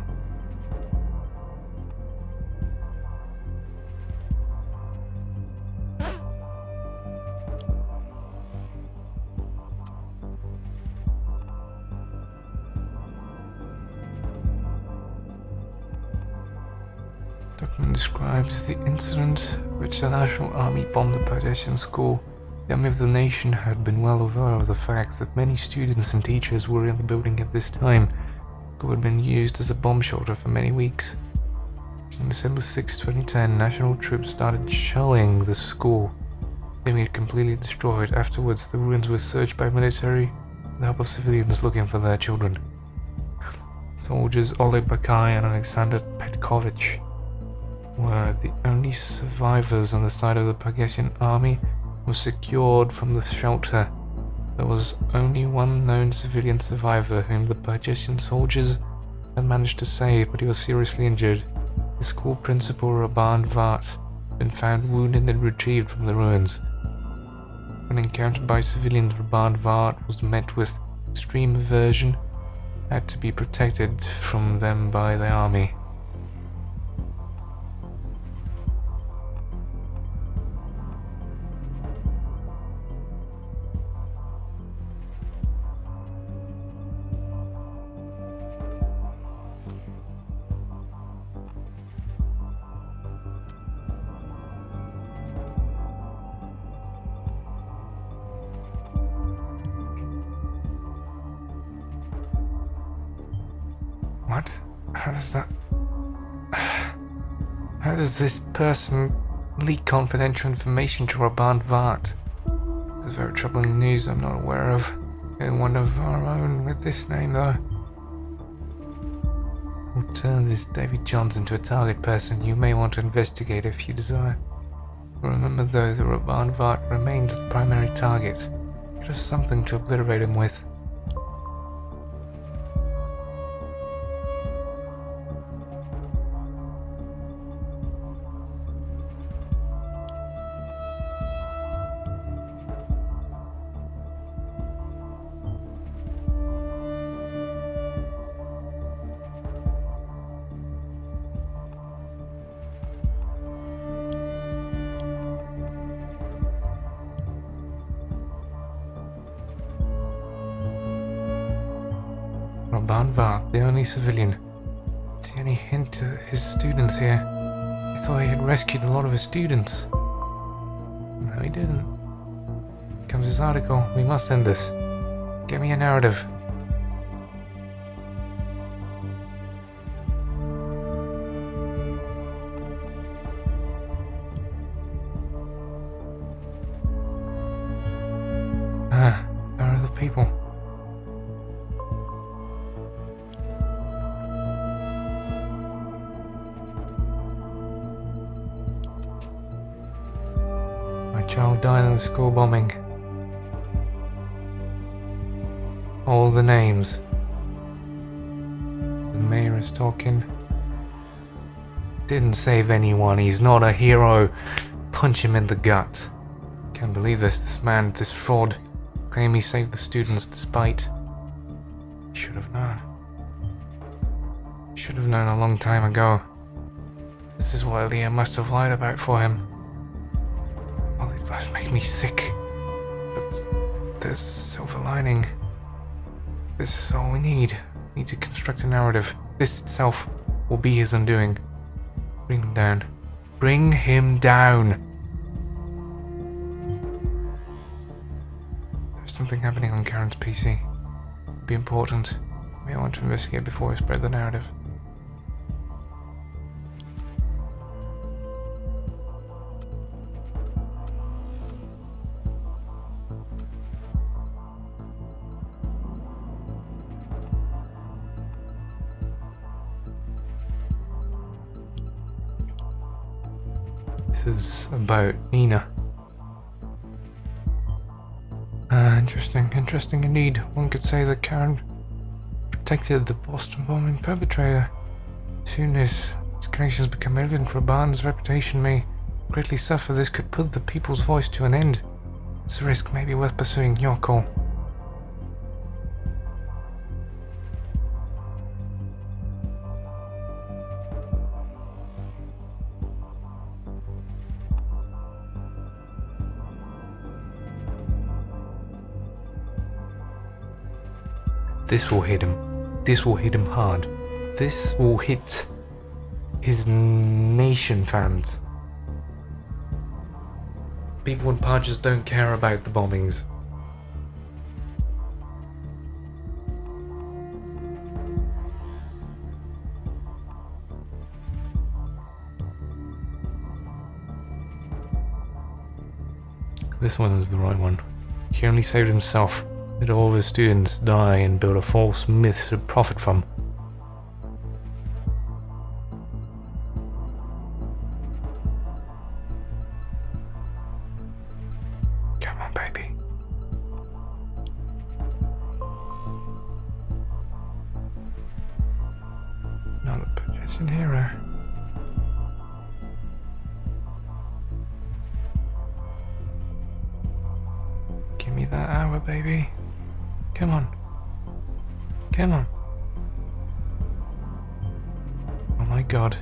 Speaker 1: Document describes the incident which the National Army bombed the Persian school. The army of the nation had been well aware of the fact that many students and teachers were in the building at this time. The school had been used as a bomb shelter for many weeks. On December 6, 2010, national troops started shelling the school, leaving it completely destroyed. Afterwards, the ruins were searched by military with the help of civilians looking for their children. Soldiers Oleg Bakai and Alexander Petkovich were the only survivors on the side of the Persian army. Was secured from the shelter. There was only one known civilian survivor whom the Persian soldiers had managed to save, but he was seriously injured. The school principal, Raban Vart, been found wounded and retrieved from the ruins. When encountered by civilians, Raban Vart was met with extreme aversion, had to be protected from them by the army. What? How does this person leak confidential information to Raban Vart? This is very troubling news I'm not aware of. And one of our own with this name, though. We'll turn this David Johns into a target person you may want to investigate if you desire. Remember, though, that Raban Vart remains the primary target. Get us something to obliterate him with. Raban Vart, the only civilian. See any hint to his students here? I thought he had rescued a lot of his students. No, he didn't. Here comes his article. We must end this. Get me a narrative. Where are the people? My child died in the school bombing. All the names. The mayor is talking. Didn't save anyone, he's not a hero. Punch him in the gut. Can't believe this man, this fraud. Claim he saved the students despite... Should have known. Should have known a long time ago. This is what Leah must have lied about for him. All these lies make me sick. But there's silver lining. This is all we need. We need to construct a narrative. This itself will be his undoing. Bring him down. Bring him down! There's something happening on Karen's PC. It'd be important. We want to investigate before we spread the narrative. This is about Nina. Interesting indeed. One could say that Karen protected the Boston bombing perpetrator. Soon as his connections become evident, Raban's reputation may greatly suffer. This could put the people's voice to an end. It's a risk maybe worth pursuing. Your call. This will hit him. This will hit him hard. This will hit his nation fans. People in Parches don't care about the bombings. This one is the right one. He only saved himself. Let all of his students die and build a false myth to profit from. Come on, baby. Not a Patrician hero. baby. Come on. Come on. Oh my god.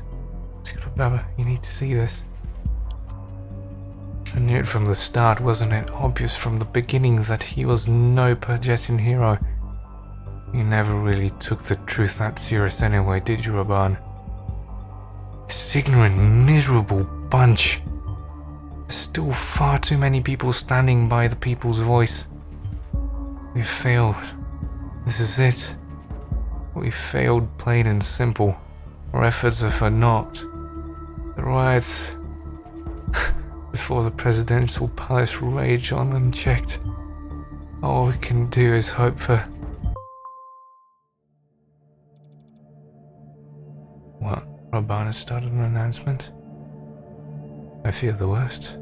Speaker 1: Baba, you need to see this. I knew it from the start, wasn't it? Obvious from the beginning that he was no Perjetin hero. You never really took the truth that serious anyway, did you, Raban? This ignorant, miserable bunch. There's still far too many people standing by the people's voice. We've failed. This is it. We failed, plain and simple. Our efforts are for naught. The riots before the presidential palace rage on unchecked. All we can do is hope for... What? Rabana started an announcement? I fear the worst.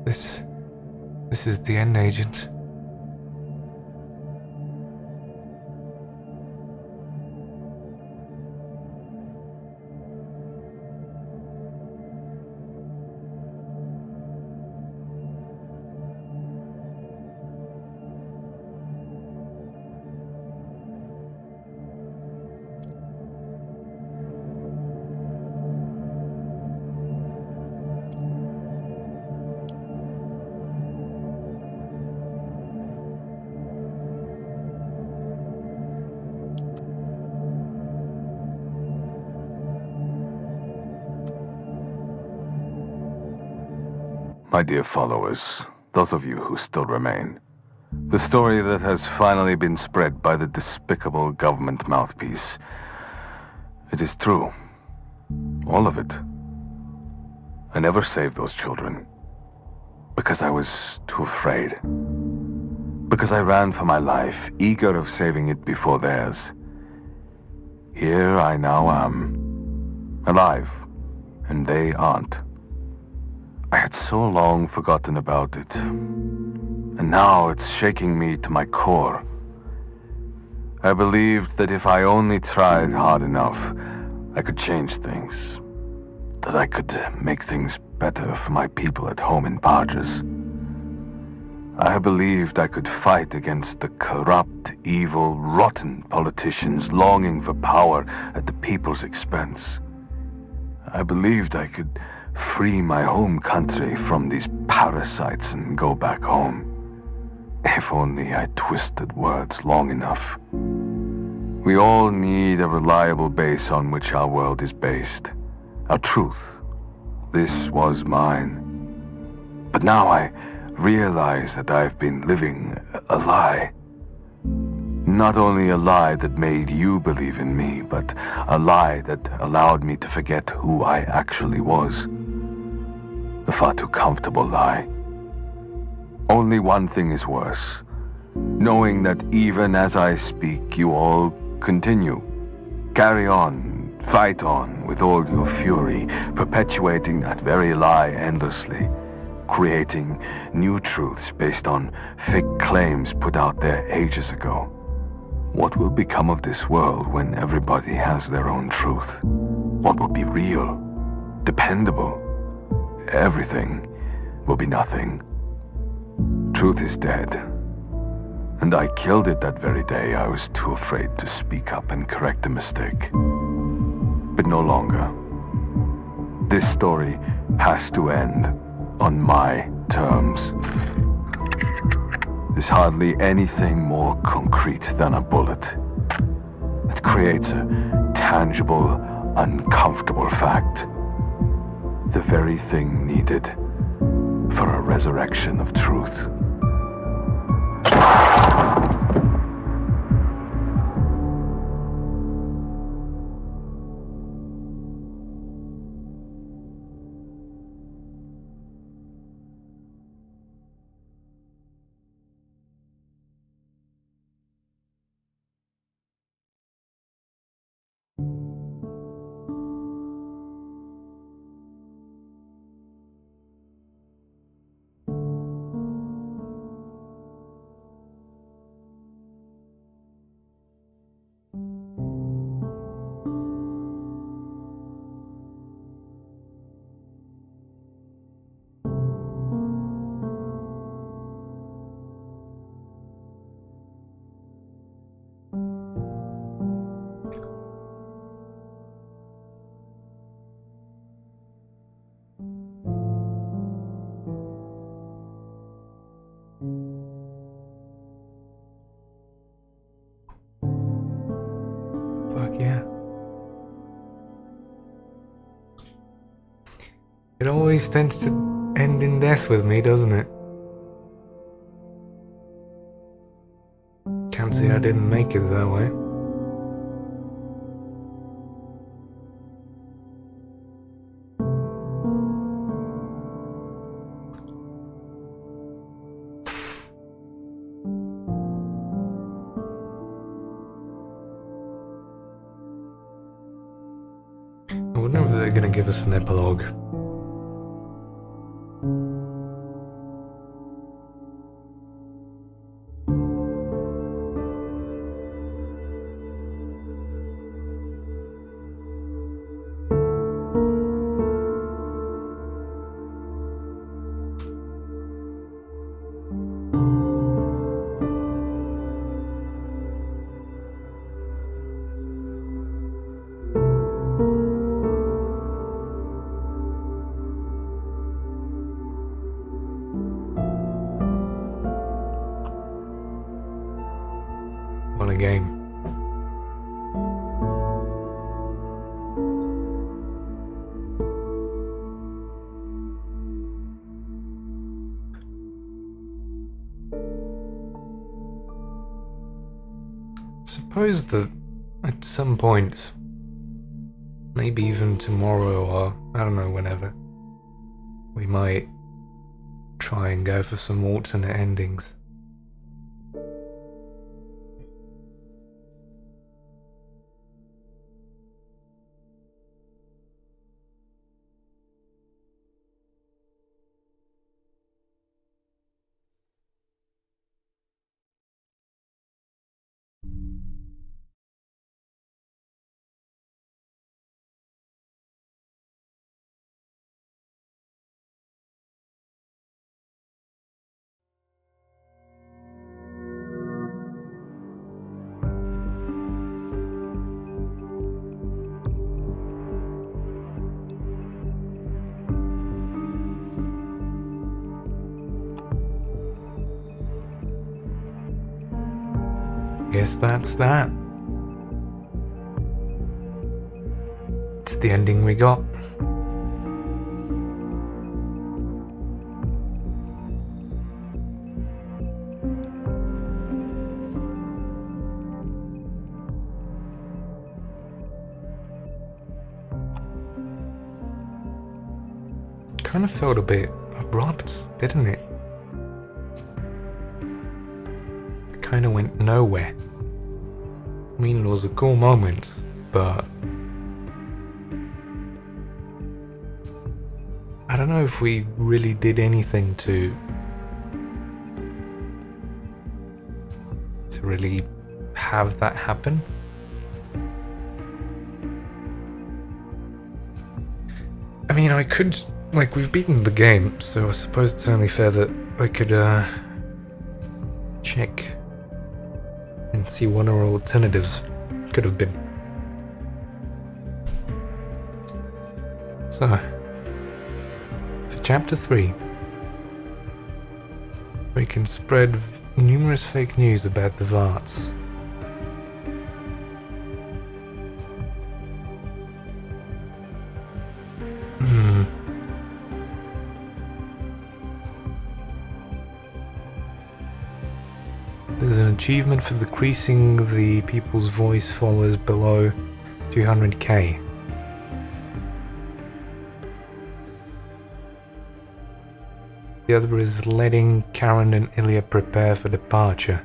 Speaker 1: This is the end, Agent.
Speaker 2: My dear followers, those of you who still remain, the story that has finally been spread by the despicable government mouthpiece, it is true. All of it. I never saved those children. Because I was too afraid. Because I ran for my life, eager of saving it before theirs. Here I now am, alive, and they aren't. I had so long forgotten about it, and now it's shaking me to my core. I believed that if I only tried hard enough, I could change things, that I could make things better for my people at home in Parges. I believed I could fight against the corrupt, evil, rotten politicians longing for power at the people's expense. I believed I could free my home country from these parasites and go back home. If only I twisted words long enough. We all need a reliable base on which our world is based. Our truth. This was mine. But now I realize that I've been living a lie. Not only a lie that made you believe in me, but a lie that allowed me to forget who I actually was. A far too comfortable lie. Only one thing is worse. Knowing that even as I speak, you all continue. Carry on, fight on with all your fury, perpetuating that very lie endlessly. Creating new truths based on fake claims put out there ages ago. What will become of this world when everybody has their own truth? What will be real? Dependable? Everything will be nothing. Truth is dead. And I killed it that very day I was too afraid to speak up and correct a mistake. But no longer. This story has to end on my terms. There's hardly anything more concrete than a bullet. It creates a tangible, uncomfortable fact. The very thing needed for a resurrection of truth.
Speaker 1: It always tends to end in death with me, doesn't it? Can't say I didn't make it that way. I wonder if they're gonna give us an epilogue. What a game. Suppose that at some point, maybe even tomorrow or I don't know, whenever, we might try and go for some alternate endings. Guess that's that. It's the ending we got. Kind of felt a bit abrupt, didn't it? It kind of went nowhere. I mean, it was a cool moment, but I don't know if we really did anything to really have that happen. I mean, I could, like, we've beaten the game, so I suppose it's only fair that I could check and see what our alternatives could have been. So, for Chapter 3, we can spread numerous fake news about the Varts. There's an achievement for decreasing the people's voice followers below 200k. The other is letting Karen and Ilya prepare for departure.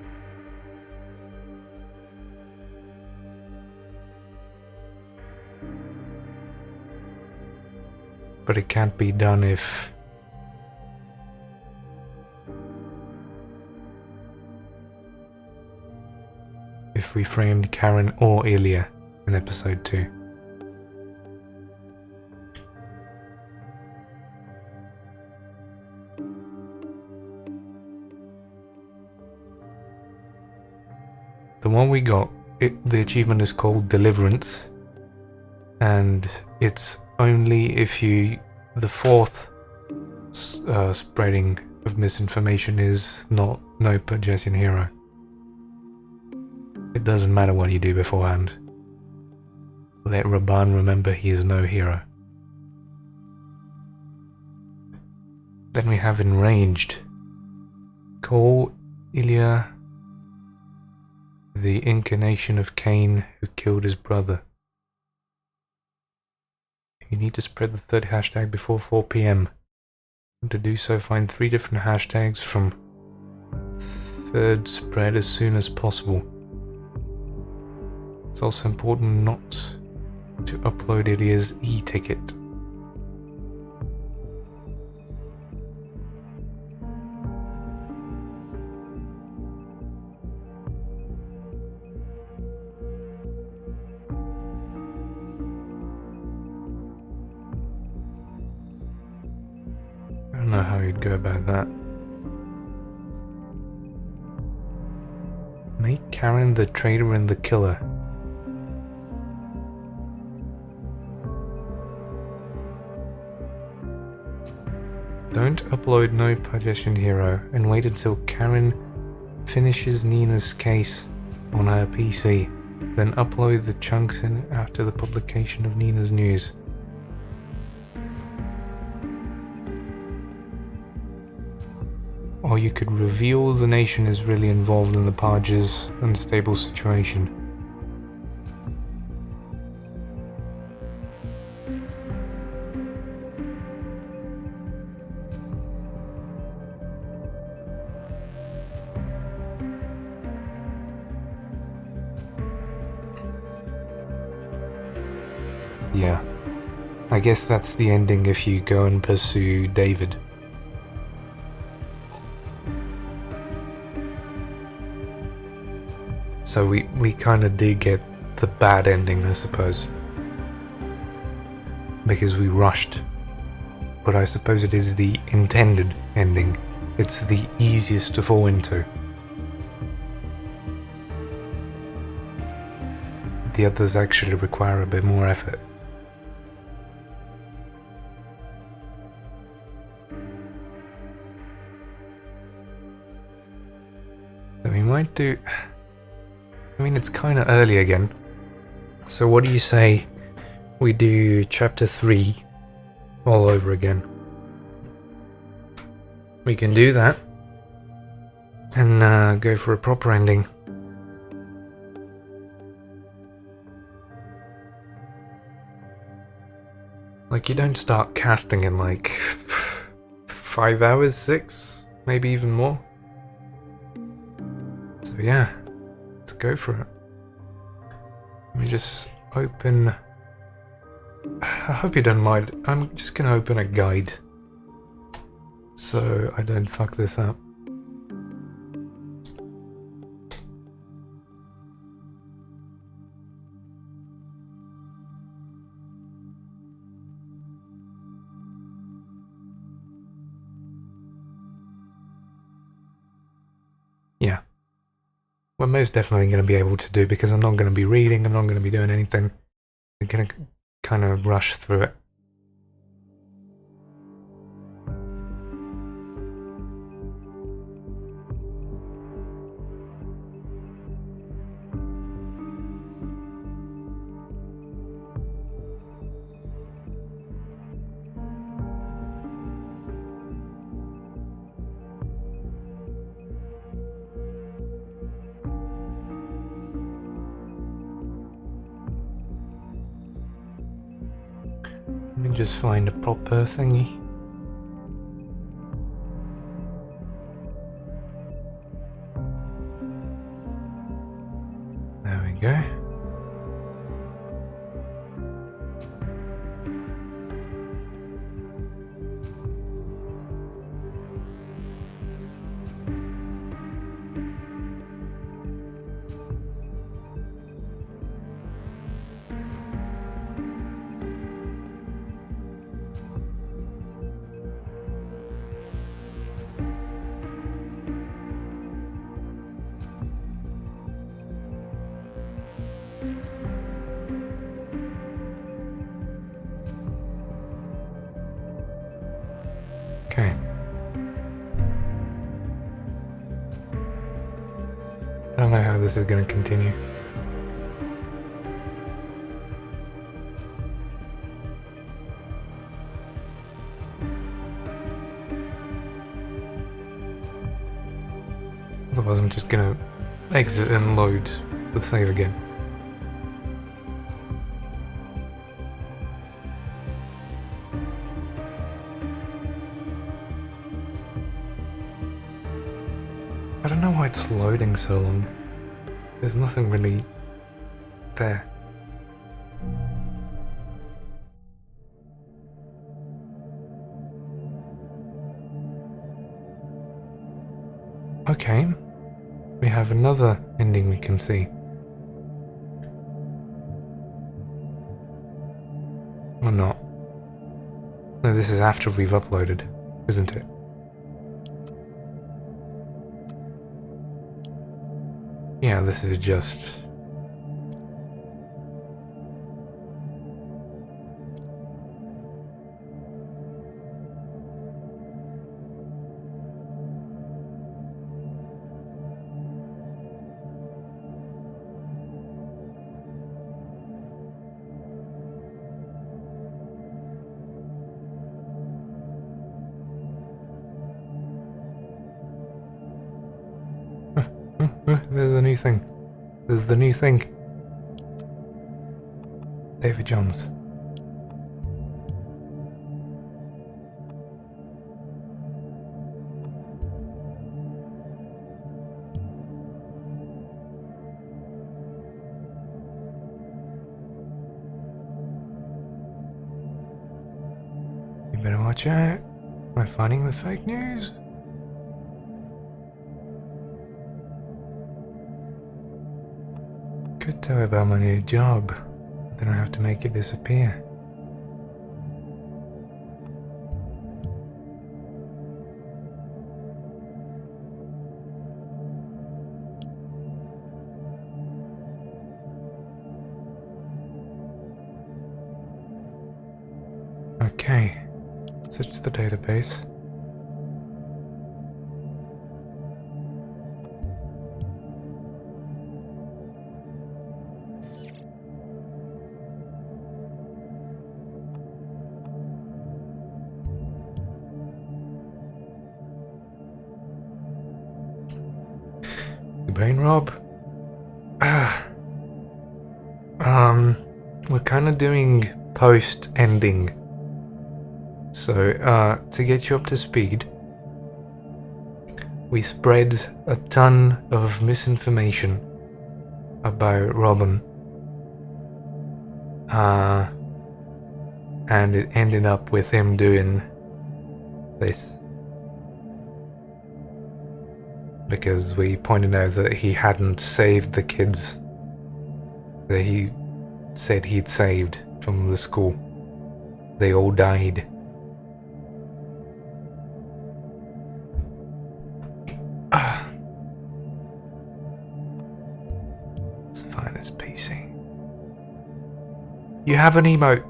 Speaker 1: But it can't be done if we framed Karen or Ilya in episode 2. The one we got, the achievement is called Deliverance, and it's only if the fourth spreading of misinformation is not no Perjesian hero. It doesn't matter what you do beforehand. Let Raban remember he is no hero. Then we have enraged. Call Ilya the incarnation of Cain who killed his brother. You need to spread the third hashtag before 4 p.m. To do so, find 3 different hashtags from third spread as soon as possible. It's also important not to upload Ilya's e-ticket. I don't know how you'd go about that. Make Karen the traitor and the killer. Don't upload No Partition Hero and wait until Karen finishes Nina's case on her PC. Then upload the chunks in after the publication of Nina's news. Or you could reveal the nation is really involved in the Parge's unstable situation. Yeah, I guess that's the ending if you go and pursue David. So we kind of did get the bad ending, I suppose. Because we rushed. But I suppose it is the intended ending. It's the easiest to fall into. The others actually require a bit more effort. So we might do... I mean, it's kind of early again. So what do you say we do chapter 3 all over again? We can do that. And go for a proper ending. Like, you don't start casting in like 5 hours, 6, maybe even more. So yeah, let's go for it. Let me just open... I hope you don't mind. I'm just gonna open a guide so I don't fuck this up. Yeah. We're most definitely going to be able to do, because I'm not going to be reading, I'm not going to be doing anything. We're going to kind of rush through it. Let me just find a proper thingy. There we go. Okay. I don't know how this is going to continue. otherwise I'm just gonna exit and load the save again. I don't know why it's loading so long. There's nothing really there. Okay, we have another ending we can see. Or not. No, this is after we've uploaded, isn't it? Yeah, this is just... There's a new thing. There's the new thing. David Johns. You better watch out. Am I finding the fake news? Could tell about my new job. Then I have to make it disappear. Okay, search the database. Brain Rob. We're kind of doing post-ending. So, to get you up to speed, we spread a ton of misinformation about Robin. And it ended up with him doing this. Because we pointed out that he hadn't saved the kids that he said he'd saved from the school. They all died. Let's find this PC. You have an emote.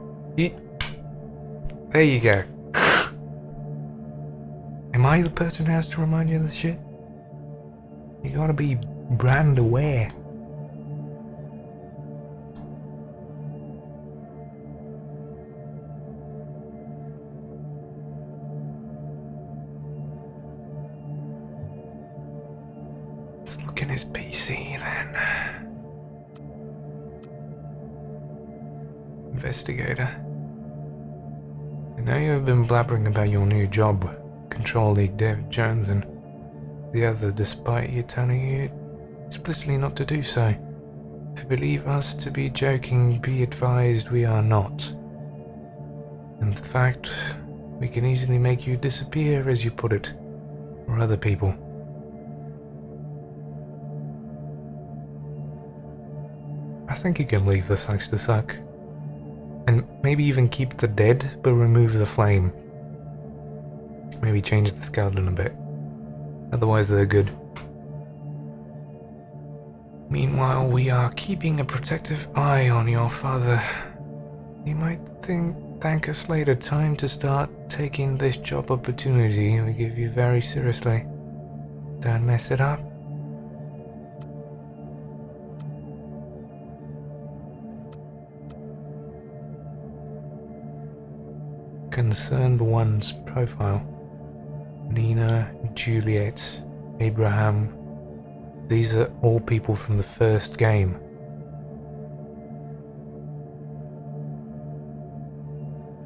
Speaker 1: There you go. Am I the person who has to remind you of this shit? You gotta be brand aware. Let's look in his PC then. Investigator. I know you have been blabbering about your new job, Control League David Jones, and the other, despite you telling you explicitly not to do so. If you believe us to be joking, be advised we are not. In fact, we can easily make you disappear, as you put it, or other people. I think you can leave the sucks to suck. And maybe even keep the dead, but remove the flame. Maybe change the skeleton a bit. Otherwise they're good. Meanwhile, we are keeping a protective eye on your father. You might thank us later. Time to start taking this job opportunity we give you very seriously. Don't mess it up. Concerned One's profile. Nina, Juliet, Abraham, These are all people from the first game.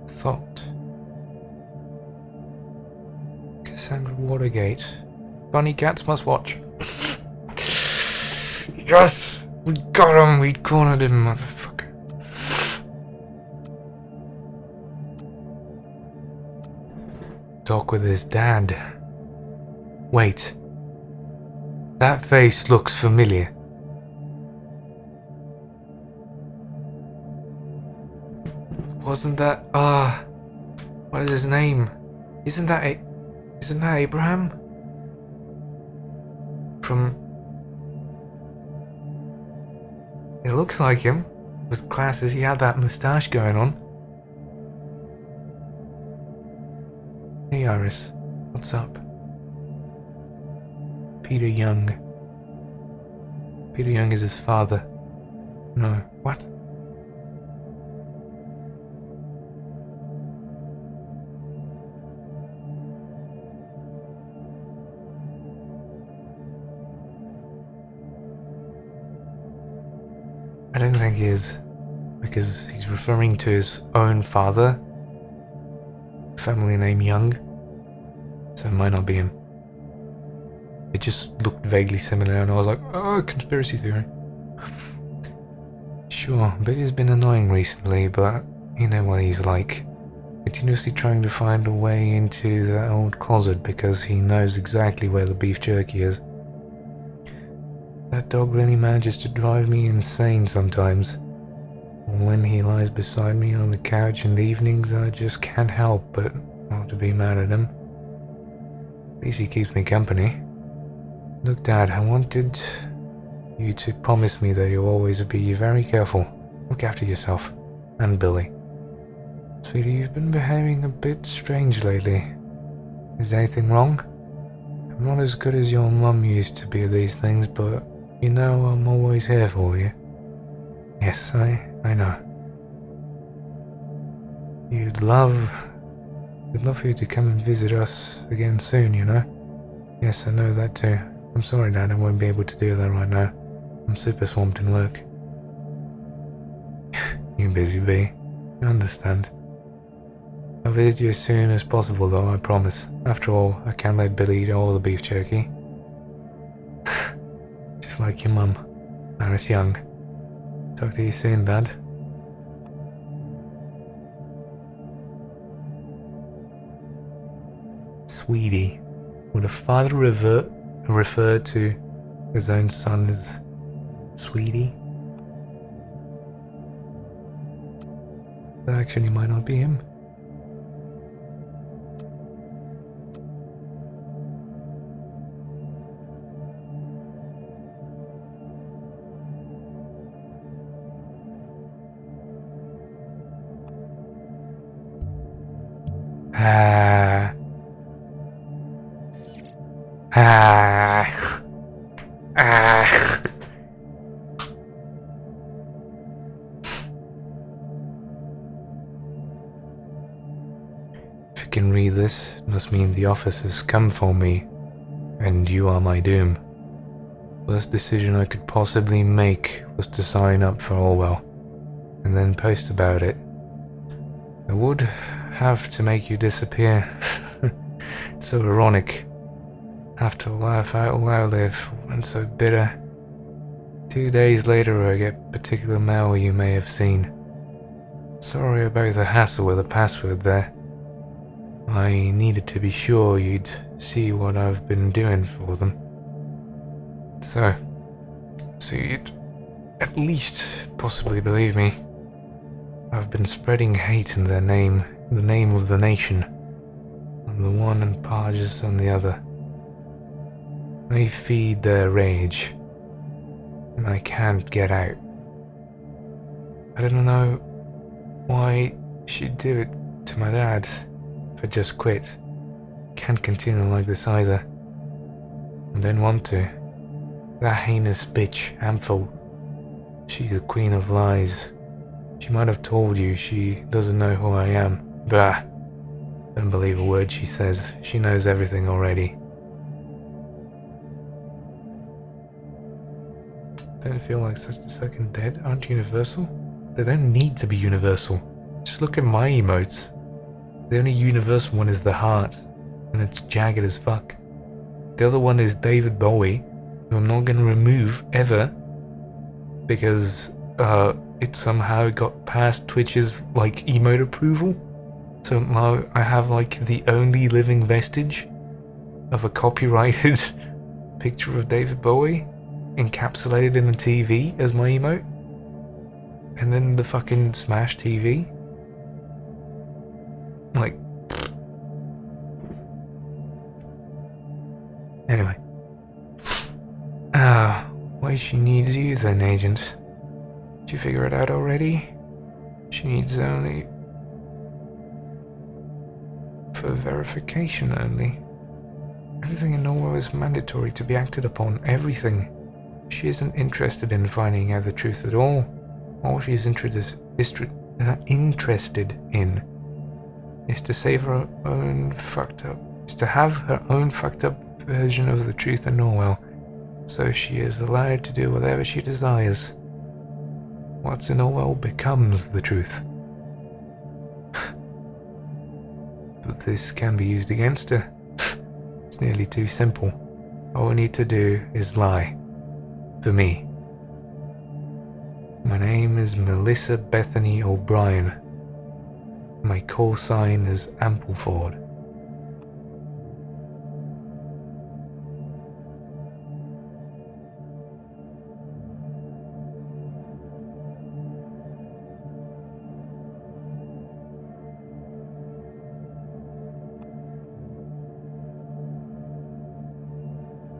Speaker 1: Thought. Cassandra Watergate. Bunny Cats must watch. Yes! We got him! We cornered him, motherfucker. Talk with his dad. Wait. That face looks familiar. Wasn't that... what is his name? Isn't that Abraham? From... It looks like him. With glasses, he had that moustache going on. Hey Iris, what's up? Peter Young. Peter Young is his father. No, what? I don't think he is, because he's referring to his own father, family name Young, so it might not be him. It just looked vaguely similar and I was like, oh, conspiracy theory. Sure, Billy's been annoying recently, but you know what he's like. Continuously trying to find a way into that old closet because he knows exactly where the beef jerky is. That dog really manages to drive me insane sometimes. When he lies beside me on the couch in the evenings, I just can't help but not to be mad at him. At least he keeps me company. Look, Dad, I wanted you to promise me that you'll always be very careful. Look after yourself. And Billy. Sweetie, you've been behaving a bit strange lately. Is anything wrong? I'm not as good as your mum used to be at these things, but you know I'm always here for you. Yes, I know. We'd love for you to come and visit us again soon, you know? Yes, I know that too. I'm sorry, Dad, I won't be able to do that right now. I'm super swamped in work. You busy bee. I understand. I'll visit you as soon as possible though, I promise. After all, I can't let Billy eat all the beef jerky. Just like your mum, Iris Young. Talk to you soon, Dad. Sweetie. Would a father refer to his own son as Sweetie? That actually might not be him. If you can read this, it must mean the office has come for me, and you are my doom. Worst decision I could possibly make was to sign up for Orwell, and then post about it. I would have to make you disappear. It's so ironic. Have to laugh out loud if I'm so bitter. 2 days later I get particular mail you may have seen. Sorry about the hassle with the password there. I needed to be sure you'd see what I've been doing for them. So you'd at least possibly believe me. I've been spreading hate in their name, in the name of the nation. On the one and Parges on the other. I feed their rage, and I can't get out. I don't know why she'd do it to my dad if I just quit. Can't continue like this either. I don't want to. That heinous bitch, Amphil, she's the queen of lies. She might have told you she doesn't know who I am. Bah! Don't believe a word she says. She knows everything already. Don't feel like such the second dead aren't universal? They don't need to be universal. Just look at my emotes. The only universal one is the heart, and it's jagged as fuck. The other one is David Bowie, who I'm not gonna remove ever, because it somehow got past Twitch's like emote approval. So now I have like the only living vestige of a copyrighted picture of David Bowie encapsulated in a TV as my emote. And then the fucking Smash TV. Like, anyway. Why she needs you then, Agent? Did you figure it out already? She needs only... for verification only. Everything in Orwell is mandatory to be acted upon. Everything. She isn't interested in finding out the truth at all. All she's interested in is to save her own fucked up... is to have her own fucked up version of the truth in Orwell. So she is allowed to do whatever she desires. What's in Orwell becomes the truth. But this can be used against her. It's nearly too simple. All we need to do is lie. For me. My name is Melissa Bethany O'Brien. My call sign is Ampleford.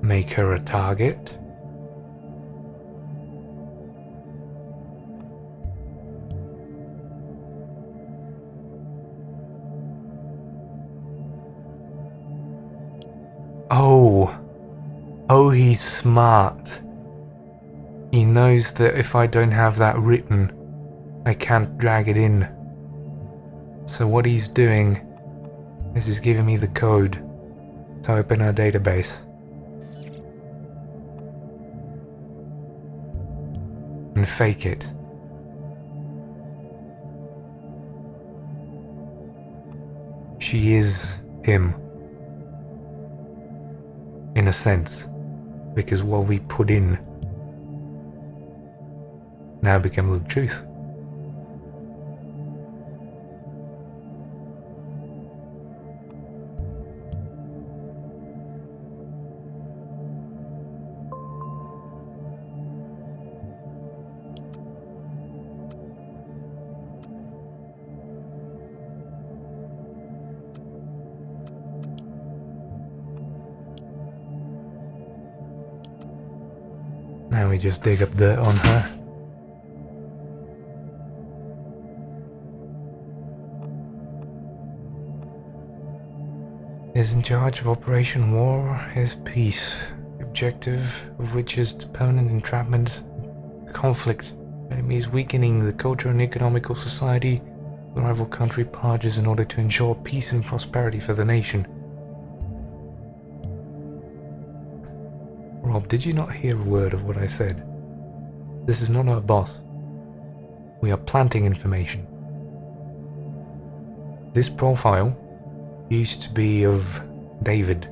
Speaker 1: Make her a target. Oh, he's smart. He knows that if I don't have that written, I can't drag it in. So what he's doing is he's giving me the code to open our database. And fake it. She is him. In a sense. Because what we put in now becomes the truth. Now we just dig up dirt on her. Is in charge of Operation War is peace, the objective of which is permanent entrapment, conflict, enemies weakening the cultural and economical society of the rival country parties in order to ensure peace and prosperity for the nation. Rob, did you not hear a word of what I said? This is not our boss. We are planting information. This profile used to be of David.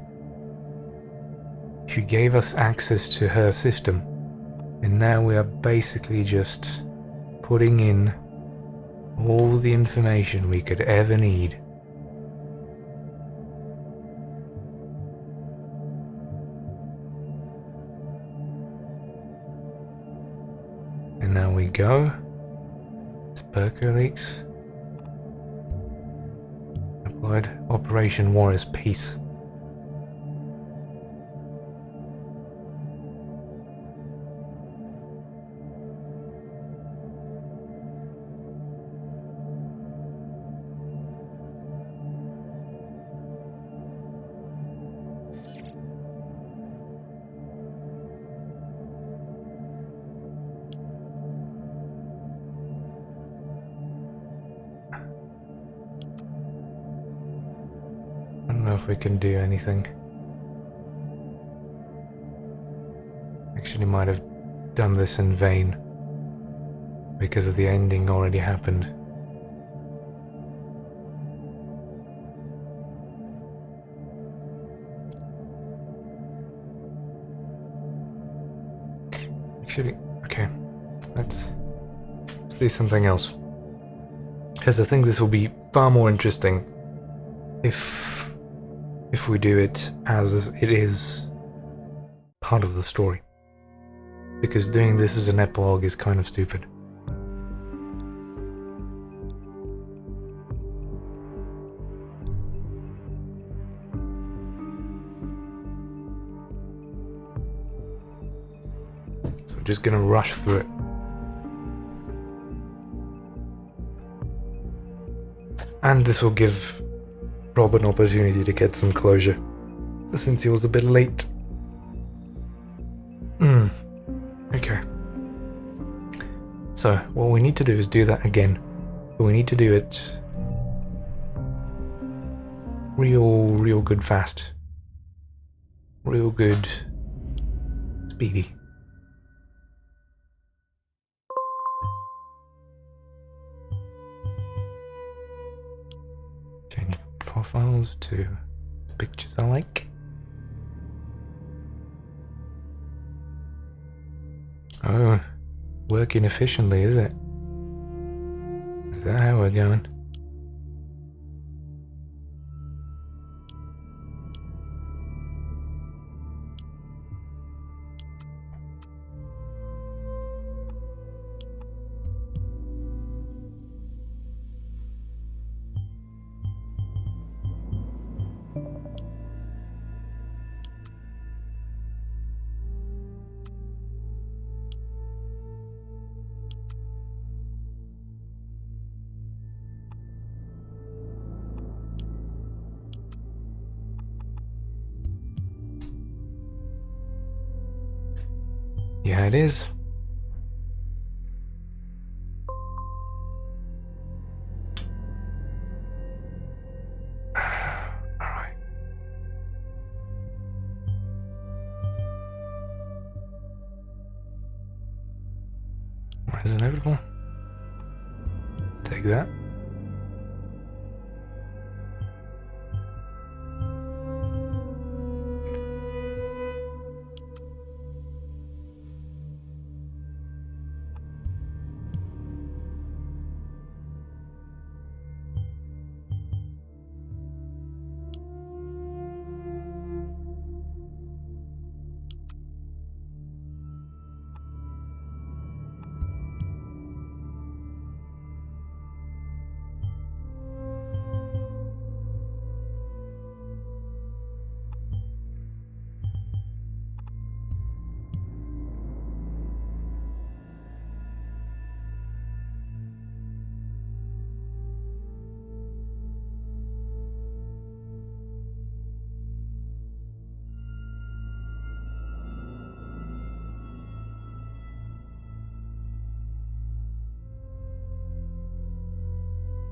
Speaker 1: She gave us access to her system, and now we are basically just putting in all the information we could ever need. And now we go to Percolates. Applied Operation War is peace. I don't know if we can do anything. Actually might have done this in vain because the ending already happened. Actually, okay, let's do something else. Because I think this will be far more interesting if we do it as it is part of the story. Because doing this as an epilogue is kind of stupid. So we're just gonna rush through it. And this will give Rob an opportunity to get some closure, since he was a bit late. Okay. So, what we need to do is do that again. But we need to do it real good fast. Real good speedy. Change the profiles to the pictures I like. Oh, working efficiently, is it? Is that how we're going? Yeah, it is. Alright. Is it inevitable? Take that.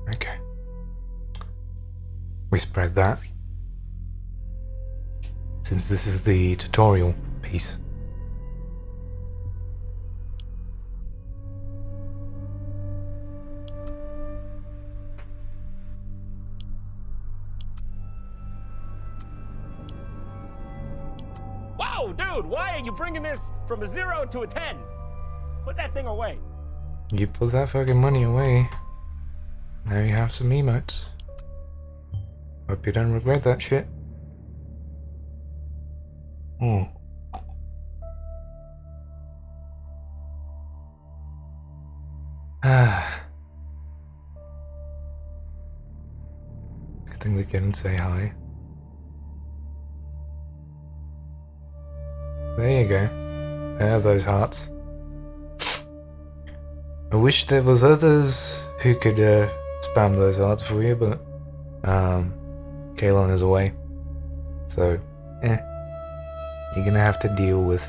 Speaker 1: Okay. We spread that. Since this is the tutorial piece.
Speaker 3: Whoa, dude, why are you bringing this from a 0 to a 10? Put that thing away.
Speaker 1: You put that fucking money away. Now you have some emotes. Hope you don't regret that shit. Ah. Good thing they couldn't say hi. There you go. There are those hearts. I wish there was others who could spam those hearts for you, but Kaylin is away. So, you're gonna have to deal with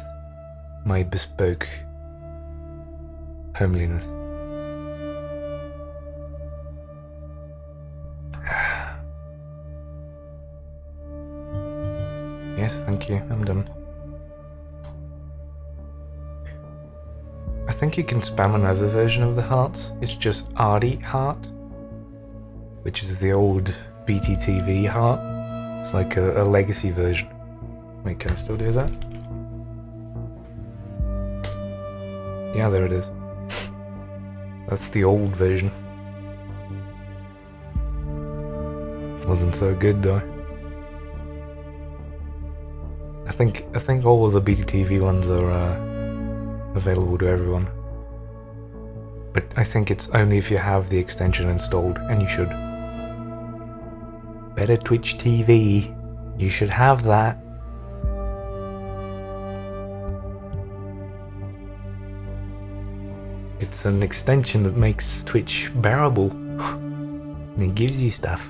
Speaker 1: my bespoke homeliness. Yes, thank you. I'm done. think you can spam another version of the hearts. It's just Arty Heart, which is the old BTTV heart. It's like a legacy version. Wait, can I still do that? Yeah, there it is. That's the old version. Wasn't so good though. I think all of the BTTV ones are available to everyone. But I think it's only if you have the extension installed, and you should. Better Twitch TV. You should have that. It's an extension that makes Twitch bearable. And it gives you stuff.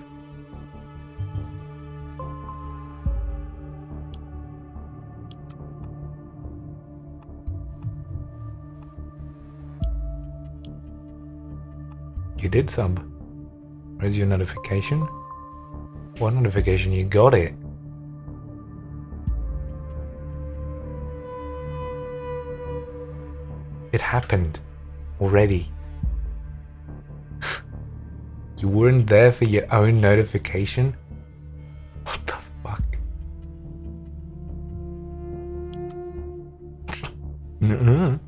Speaker 1: You did sub. Where's your notification? What notification? You got it. It happened. Already. You weren't there for your own notification? What the fuck? Nuh-uh.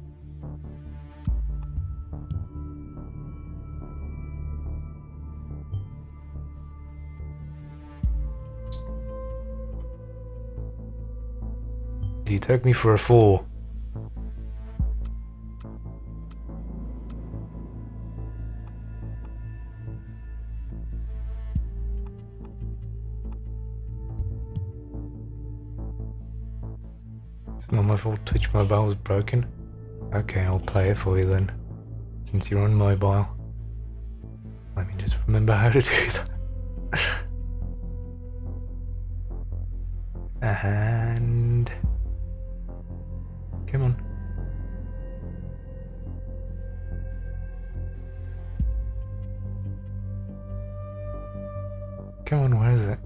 Speaker 1: You took me for a fool. It's not my fault Twitch mobile was broken. Okay, I'll play it for you then. Since you're on mobile. Let me just remember how to do that. And... come on. Come on, where is it?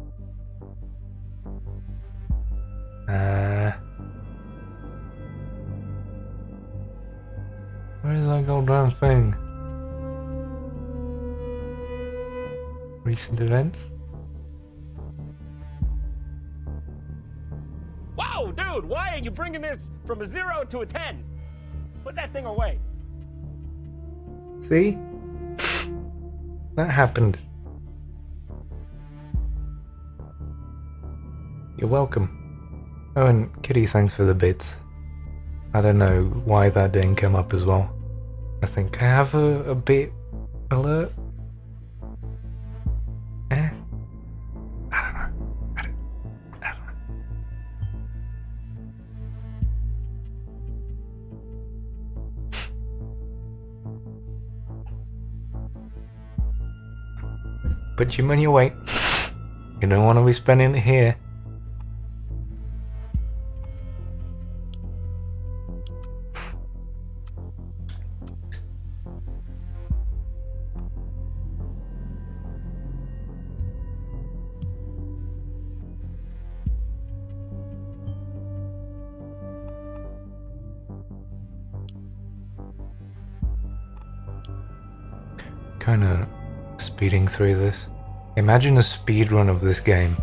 Speaker 1: Where is that goddamn thing? Recent events?
Speaker 3: Whoa, dude, why are you bringing this from a 0 to a 10? Put that thing away.
Speaker 1: See? That happened. You're welcome. Oh, and Kitty, thanks for the bits. I don't know why that didn't come up as well. I think I have a bit alert. I don't know. I don't know. Put your money away. You don't want to be spending it here. Kinda speeding through this. Imagine a speed run of this game.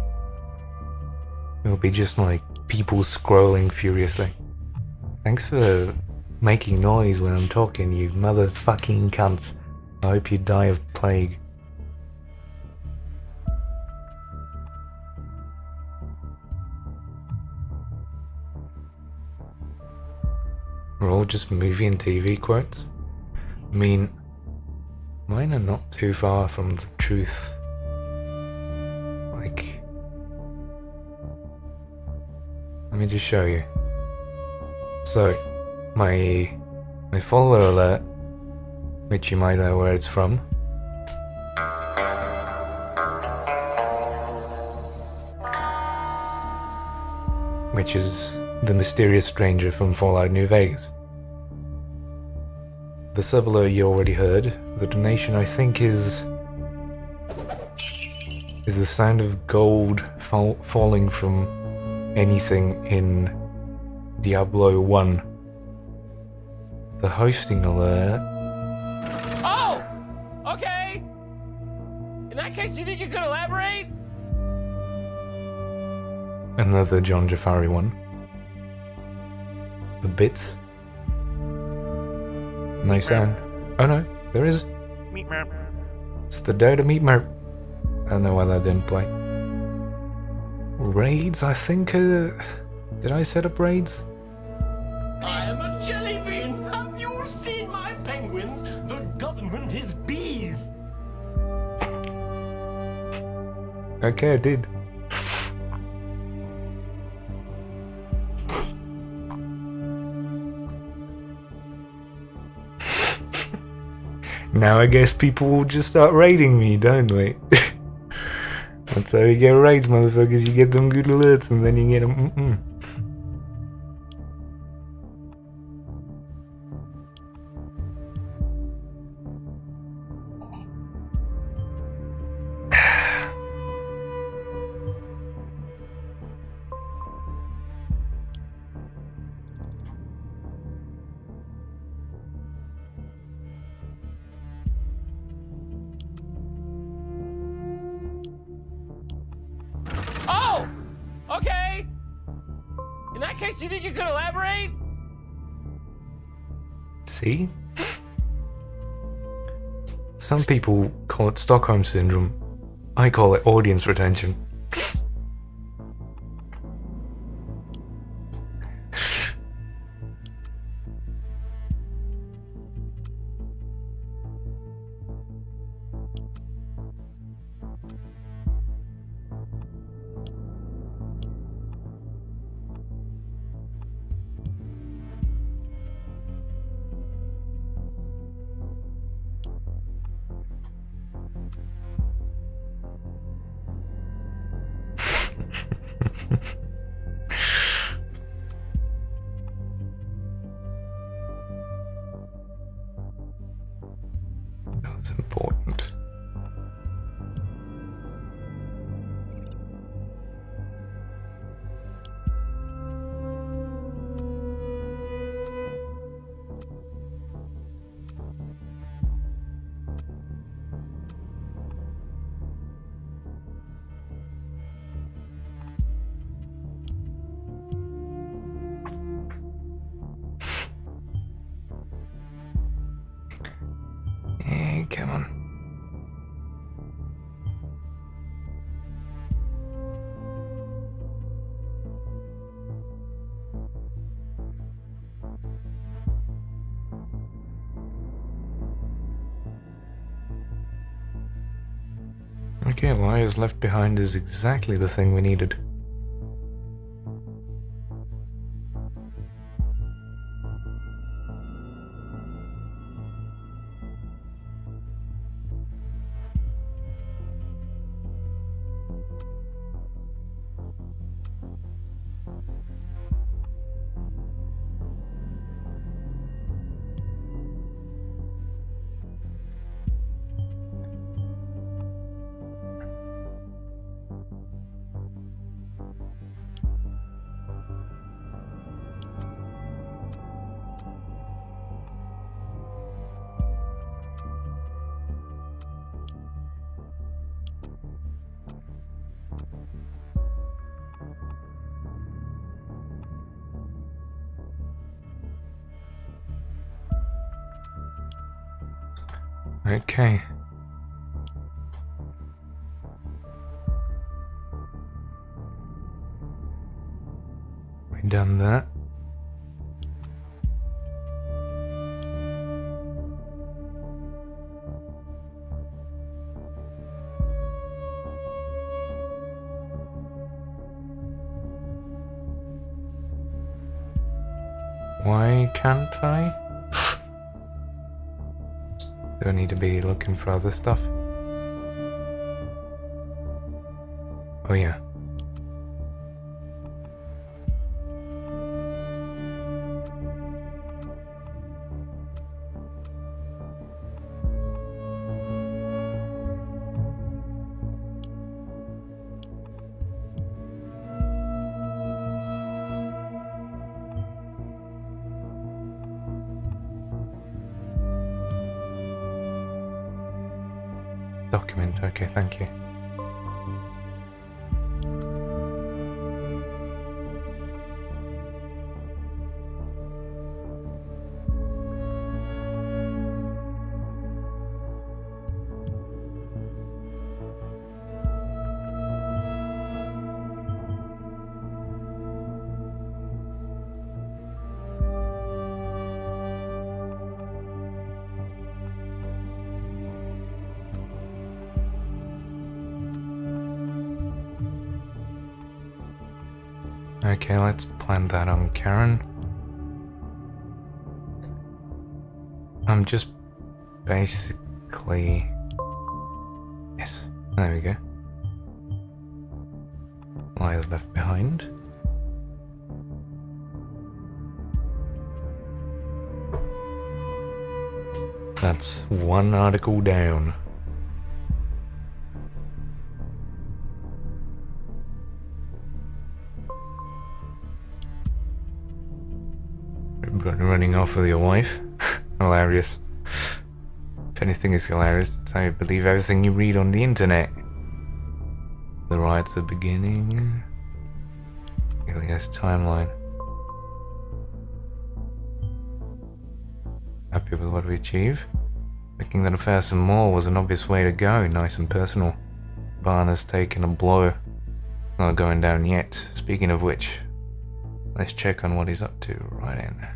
Speaker 1: It will be just like people scrolling furiously. Thanks for making noise when I'm talking, you motherfucking cunts. I hope you die of plague. We're all just movie and TV quotes. I mean, mine are not too far from the truth. Like, let me just show you. So, my follower alert, which you might know where it's from. Which is the mysterious stranger from Fallout New Vegas. The sub alert you already heard. The donation I think is the sound of gold falling from anything in Diablo 1. The hosting alert.
Speaker 3: Oh! Okay! In that case, do you think you could elaborate?
Speaker 1: Another John Jafari one. The bits. No sound. Oh no, there is.
Speaker 3: Meep meep.
Speaker 1: It's the Dota Meat Merp. I don't know why that didn't play. Raids, I think. Did I set up raids?
Speaker 3: I am a jelly bean. Have you seen my penguins? The government is bees.
Speaker 1: Okay, I did. Now I guess people will just start raiding me, don't they? That's how you get raids, motherfuckers. You get them good alerts and then you get them.
Speaker 3: Oh! Okay! In that case, do you think you could elaborate?
Speaker 1: See? Some people call it Stockholm Syndrome. I call it audience retention. That's important. Hey, come on. Okay, wires left behind is exactly the thing we needed. Okay. We done that. Why can't I? Do I need to be looking for other stuff? Oh yeah. Document, okay, thank you. Okay, let's plan that on Karen. I'm just basically... Yes, there we go. Lies left behind. That's one article down. Running off with your wife? Hilarious. If anything is hilarious, it's how you believe everything you read on the internet. The riots are beginning. Alias timeline. Happy with what we achieve? Thinking that a fair some more was an obvious way to go, nice and personal. Barn has taken a blow. Not going down yet. Speaking of which, let's check on what he's up to right in.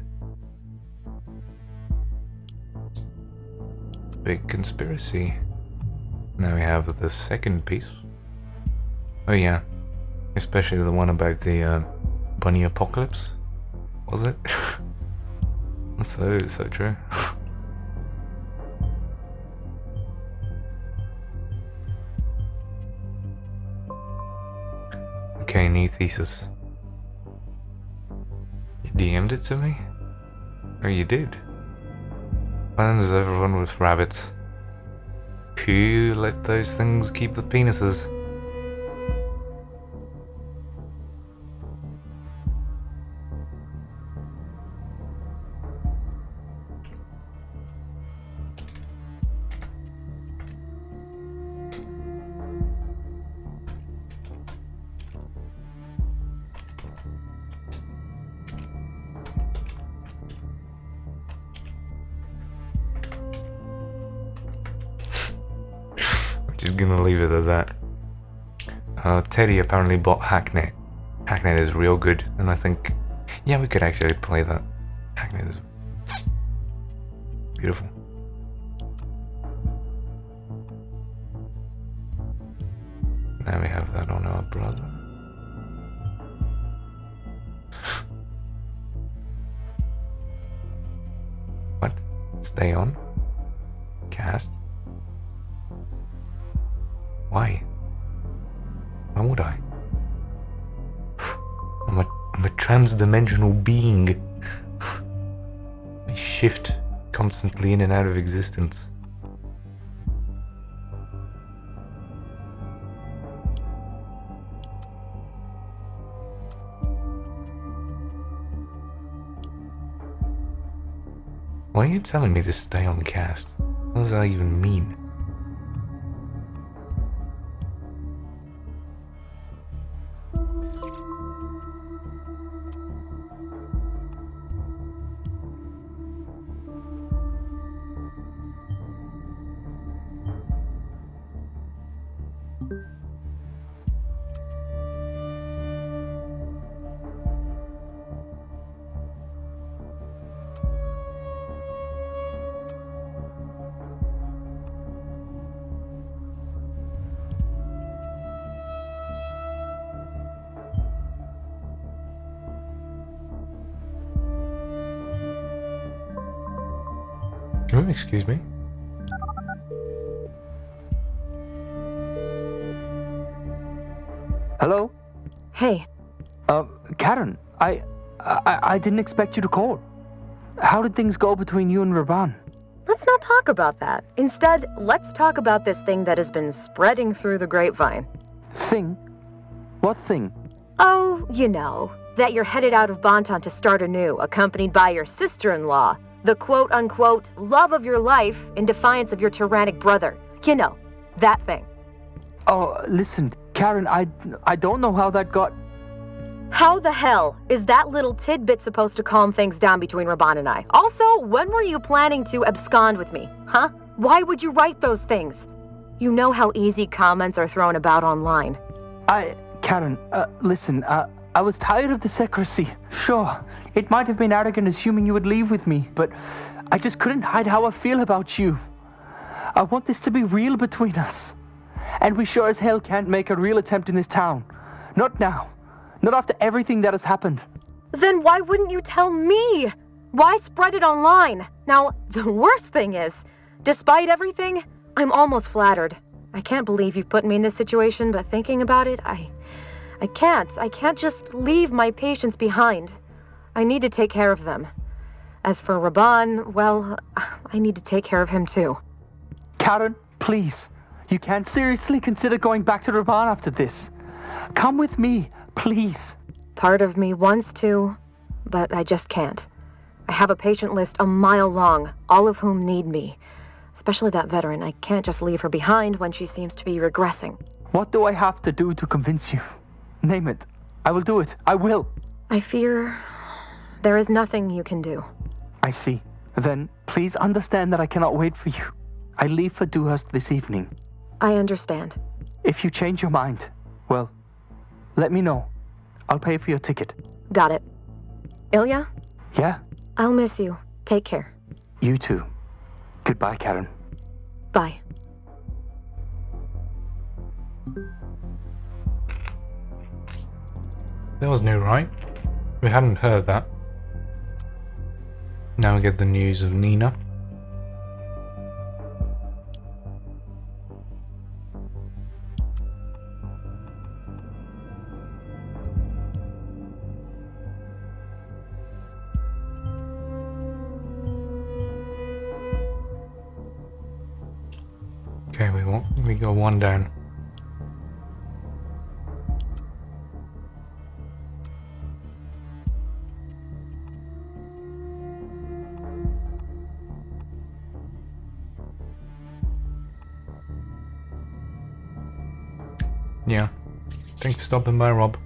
Speaker 1: Big conspiracy. Now we have the second piece. Oh yeah, especially the one about the bunny apocalypse. Was it? So true. Okay, new thesis. You DM'd it to me? Oh, you did? Plans everyone with rabbits. Who let those things keep the penises? Just gonna leave it at that. Teddy apparently bought Hacknet. Hacknet is real good, and I think, yeah, we could actually play that. Hacknet is beautiful. Now we have that on our brother. What? Stay on? Cast? Why? Why would I? I'm a trans-dimensional being. I shift constantly in and out of existence. Why are you telling me to stay on cast? What does that even mean? Oh, excuse me.
Speaker 4: Hello?
Speaker 5: Hey,
Speaker 4: Karen, I didn't expect you to call. How did things go between you and Raban?
Speaker 5: let's not talk about that. Instead, let's talk about this thing that has been spreading through the grapevine.
Speaker 4: Thing? What thing?
Speaker 5: Oh, you know, that you're headed out of Bonton to start anew, accompanied by your sister-in-law. The quote-unquote love of your life in defiance of your tyrannic brother. You know, That thing.
Speaker 4: Oh, listen, Karen, I don't know how that got...
Speaker 5: How the hell is that little tidbit supposed to calm things down between Raban and I? Also, when were you planning to abscond with me, huh? Why would you write those things? You know how easy comments are thrown about online.
Speaker 4: Karen, listen, I was tired of the secrecy. Sure, it might have been arrogant assuming you would leave with me, but I just couldn't hide how I feel about you. I want this to be real between us. And we sure as hell can't make a real attempt in this town. Not now. Not after everything that has happened.
Speaker 5: Then why wouldn't you tell me? Why spread it online? Now, the worst thing is, despite everything, I'm almost flattered. I can't believe you've put me in this situation, but thinking about it, I can't just leave my patients behind. I need to take care of them. As for Raban, well, I need to take care of him too.
Speaker 4: Karen, please. You can't seriously consider going back to Raban after this. Come with me, please.
Speaker 5: Part of me wants to, but I just can't. I have a patient list a mile long, all of whom need me. Especially that veteran. I can't just leave her behind when she seems to be regressing.
Speaker 4: What do I have to do to convince you? Name it. I will do it. I will.
Speaker 5: I fear there is nothing you can do.
Speaker 4: I see. Then please understand that I cannot wait for you. I leave for Dewhurst this evening.
Speaker 5: I understand.
Speaker 4: If you change your mind, well, let me know. I'll pay for your ticket.
Speaker 5: Got it. Ilya?
Speaker 4: Yeah?
Speaker 5: I'll miss you. Take care.
Speaker 4: You too. Goodbye, Karen.
Speaker 5: Bye.
Speaker 1: That was new, right? We hadn't heard that. Now we get the news of Nina. Okay, we got one down. Yeah. Thanks for stopping by, Rob.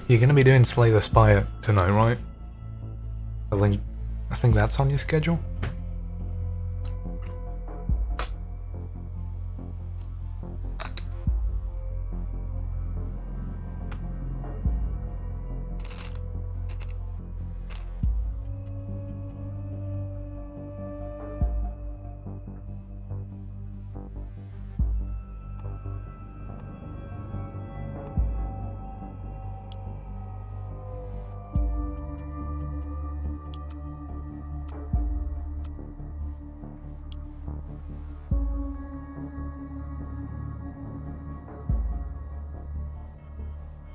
Speaker 1: You're gonna be doing Slay the Spire tonight, right? I think that's on your schedule.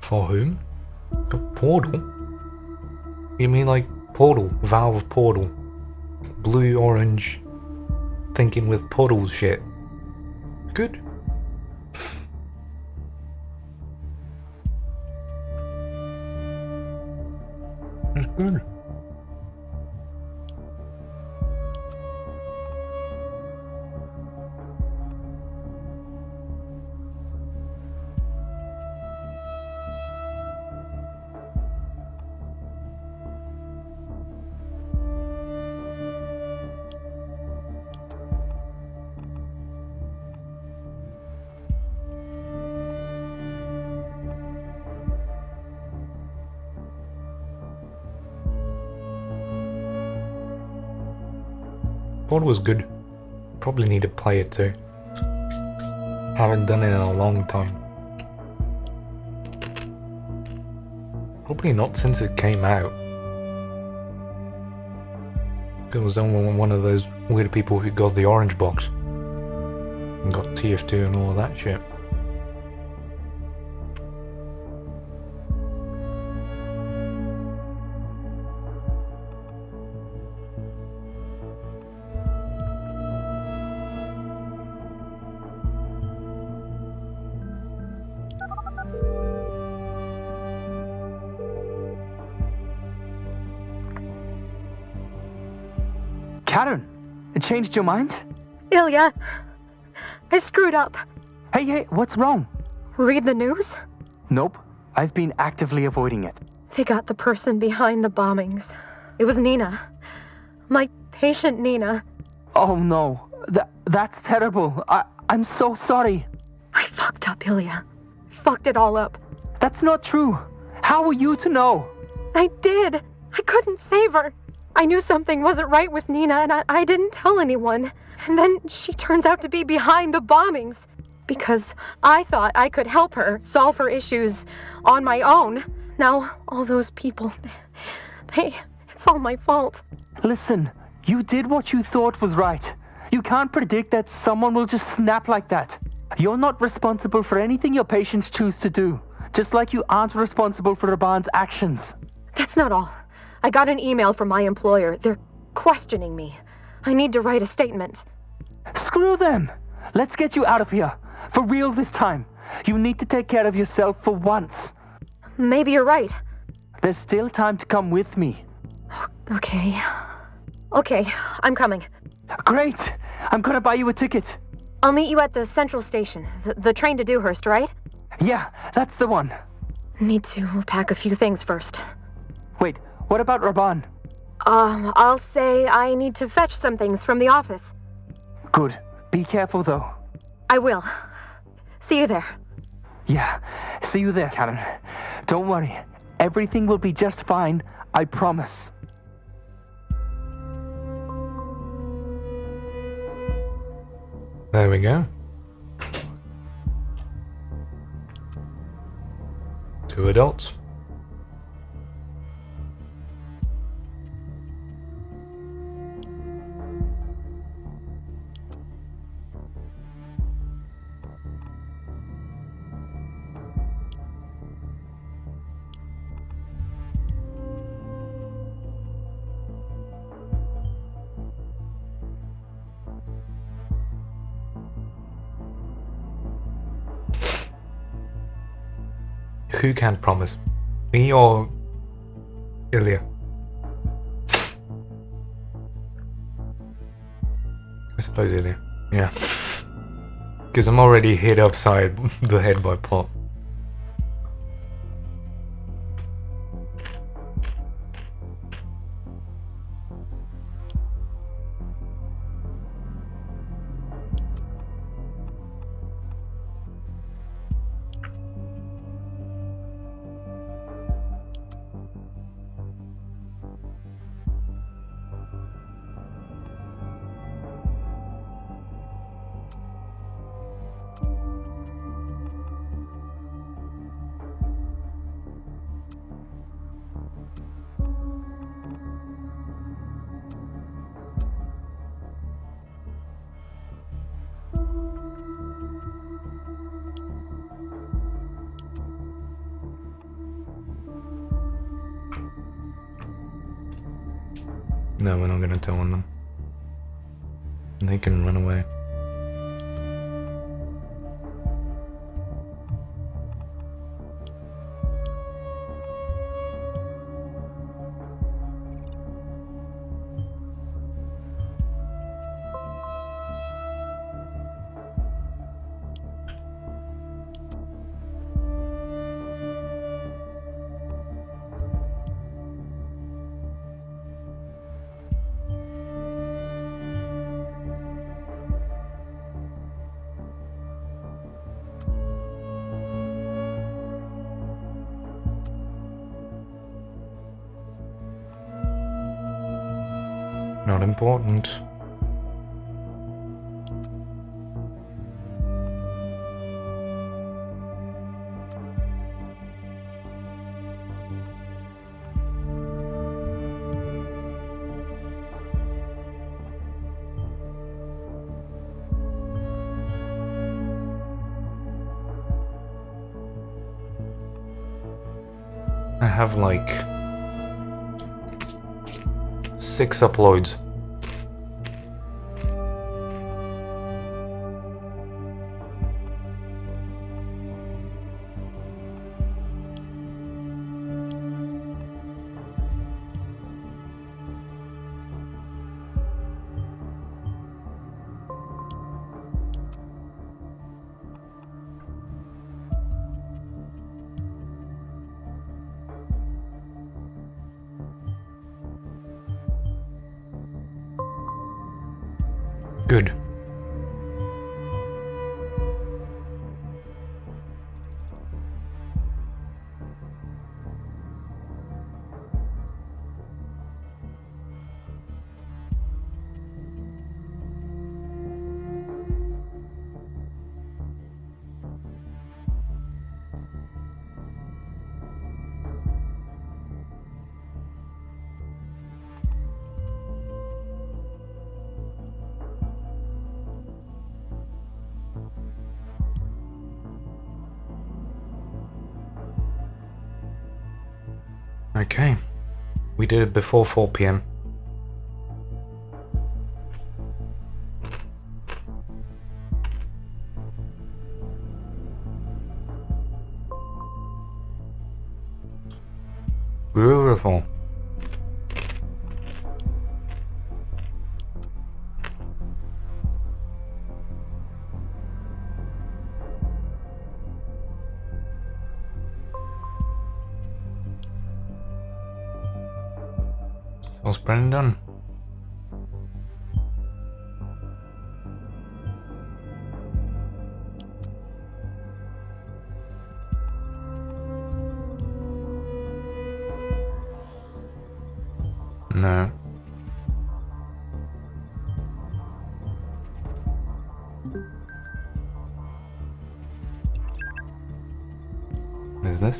Speaker 1: For whom? A portal? You mean like Portal, Valve Portal? Blue, orange, thinking with portals shit. Good. That's good. Portal was good. Probably need to play it too. Haven't done it in a long time. Probably not since it came out. It was only one of those weird people who got the orange box and got TF2 and all that shit.
Speaker 4: Karen, changed your mind?
Speaker 5: Ilya, I screwed up.
Speaker 4: Hey, what's wrong?
Speaker 5: Read the news?
Speaker 4: Nope, I've been actively avoiding it.
Speaker 5: They got the person behind the bombings. It was Nina. My patient Nina.
Speaker 4: Oh no, that's terrible. I'm so sorry.
Speaker 5: I fucked up, Ilya. Fucked it all up.
Speaker 4: That's not true. How were you to know?
Speaker 5: I did. I couldn't save her. I knew something wasn't right with Nina, and I didn't tell anyone. And then she turns out to be behind the bombings. Because I thought I could help her solve her issues on my own. Now, all those people, it's all my fault.
Speaker 4: Listen, you did what you thought was right. You can't predict that someone will just snap like that. You're not responsible for anything your patients choose to do. Just like you aren't responsible for Raban's actions.
Speaker 5: That's not all. I got an email from my employer. They're questioning me. I need to write a statement.
Speaker 4: Screw them! Let's get you out of here. For real this time. You need to take care of yourself for once.
Speaker 5: Maybe you're right.
Speaker 4: There's still time to come with me.
Speaker 5: Okay. Okay, I'm coming.
Speaker 4: Great! I'm gonna buy you a ticket.
Speaker 5: I'll meet you at the central station. The train to Dewhurst, right?
Speaker 4: Yeah, that's the one.
Speaker 5: Need to pack a few things first.
Speaker 4: Wait, what about Raban?
Speaker 5: I'll say I need to fetch some things from the office.
Speaker 4: Good. Be careful though.
Speaker 5: I will. See you there.
Speaker 4: Yeah, see you there, Karen. Don't worry. Everything will be just fine. I promise.
Speaker 1: There we go. 2 adults. Who can promise? Me or Ilya? I suppose Ilya. Yeah. Because I'm already hit upside the head by plot. No, we're not gonna tell on them. They can run away. Not important. I have like 6 uploads. Good. Okay. We did it before 4 p.m. Beautiful. So spread and done. No. What is this?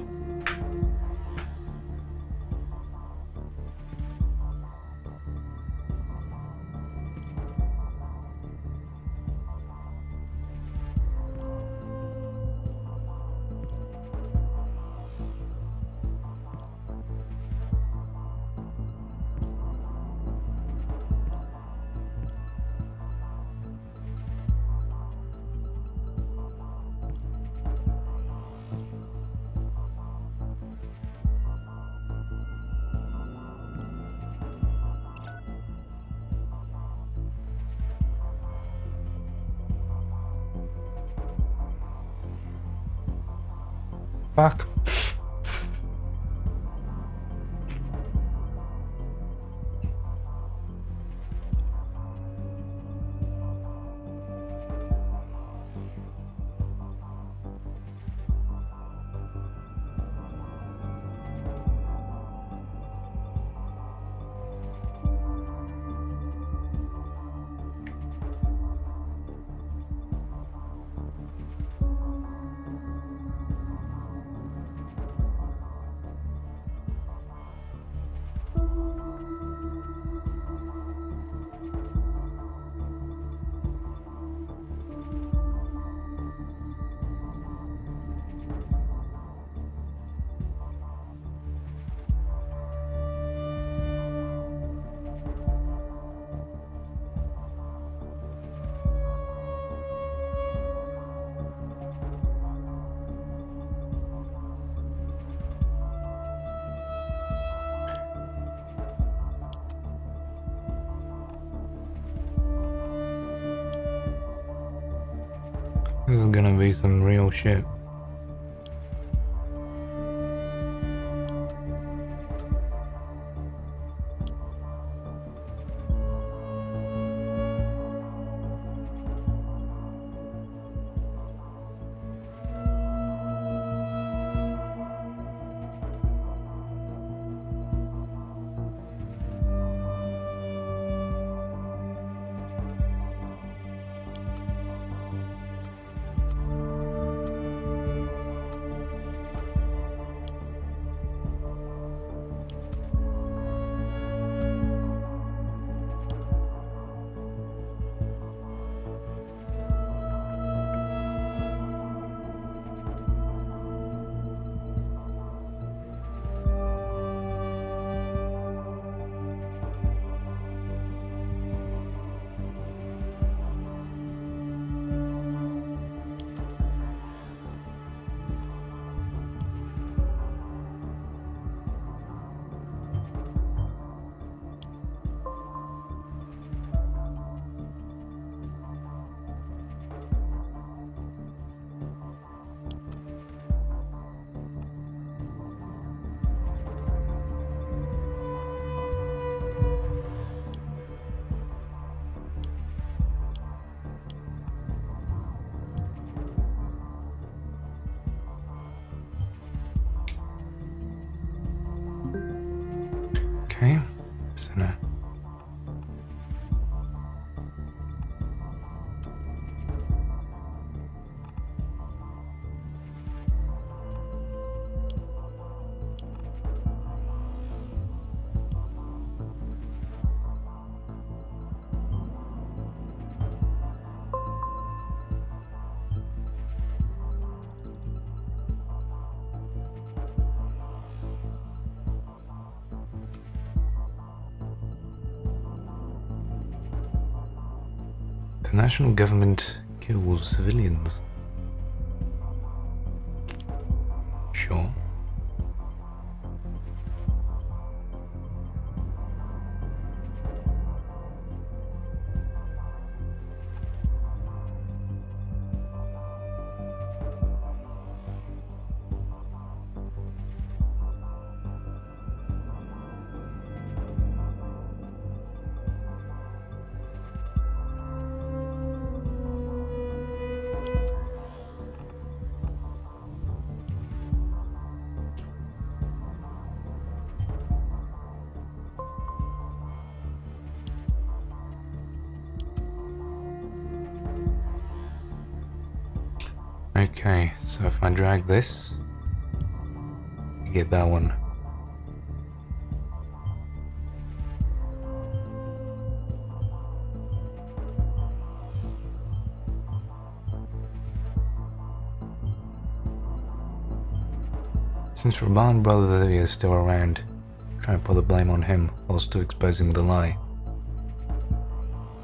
Speaker 1: Fuck. This is gonna be some real shit. Okay, so now. The national government kills civilians. Sure. Okay, so if I drag this, you get that one. Since Raban Brother is still around, try and put the blame on him while still exposing the lie.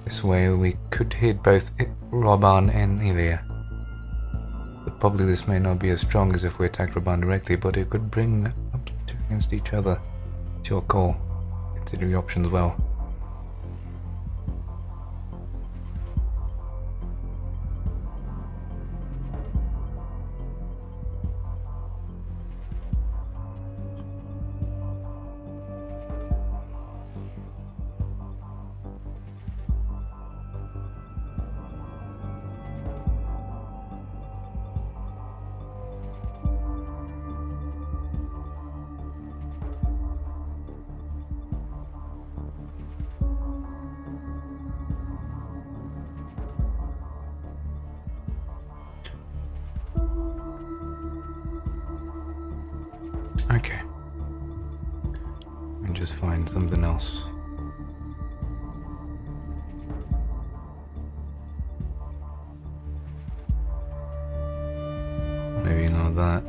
Speaker 1: This way we could hit both Raban and Ilya. But probably this may not be as strong as if we attacked Raban directly, but it could bring up the two against each other. It's your call. Consider your options well. Okay. And just find something else. Maybe not that.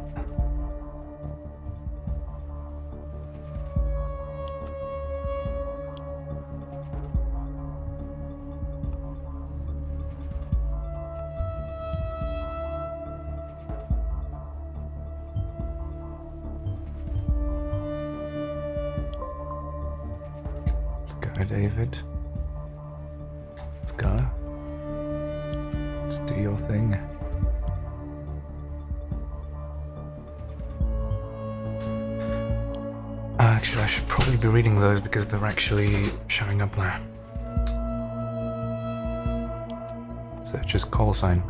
Speaker 1: Let's go, David. Let's go. Let's do your thing. Actually, I should probably be reading those because they're actually showing up now. So just call sign.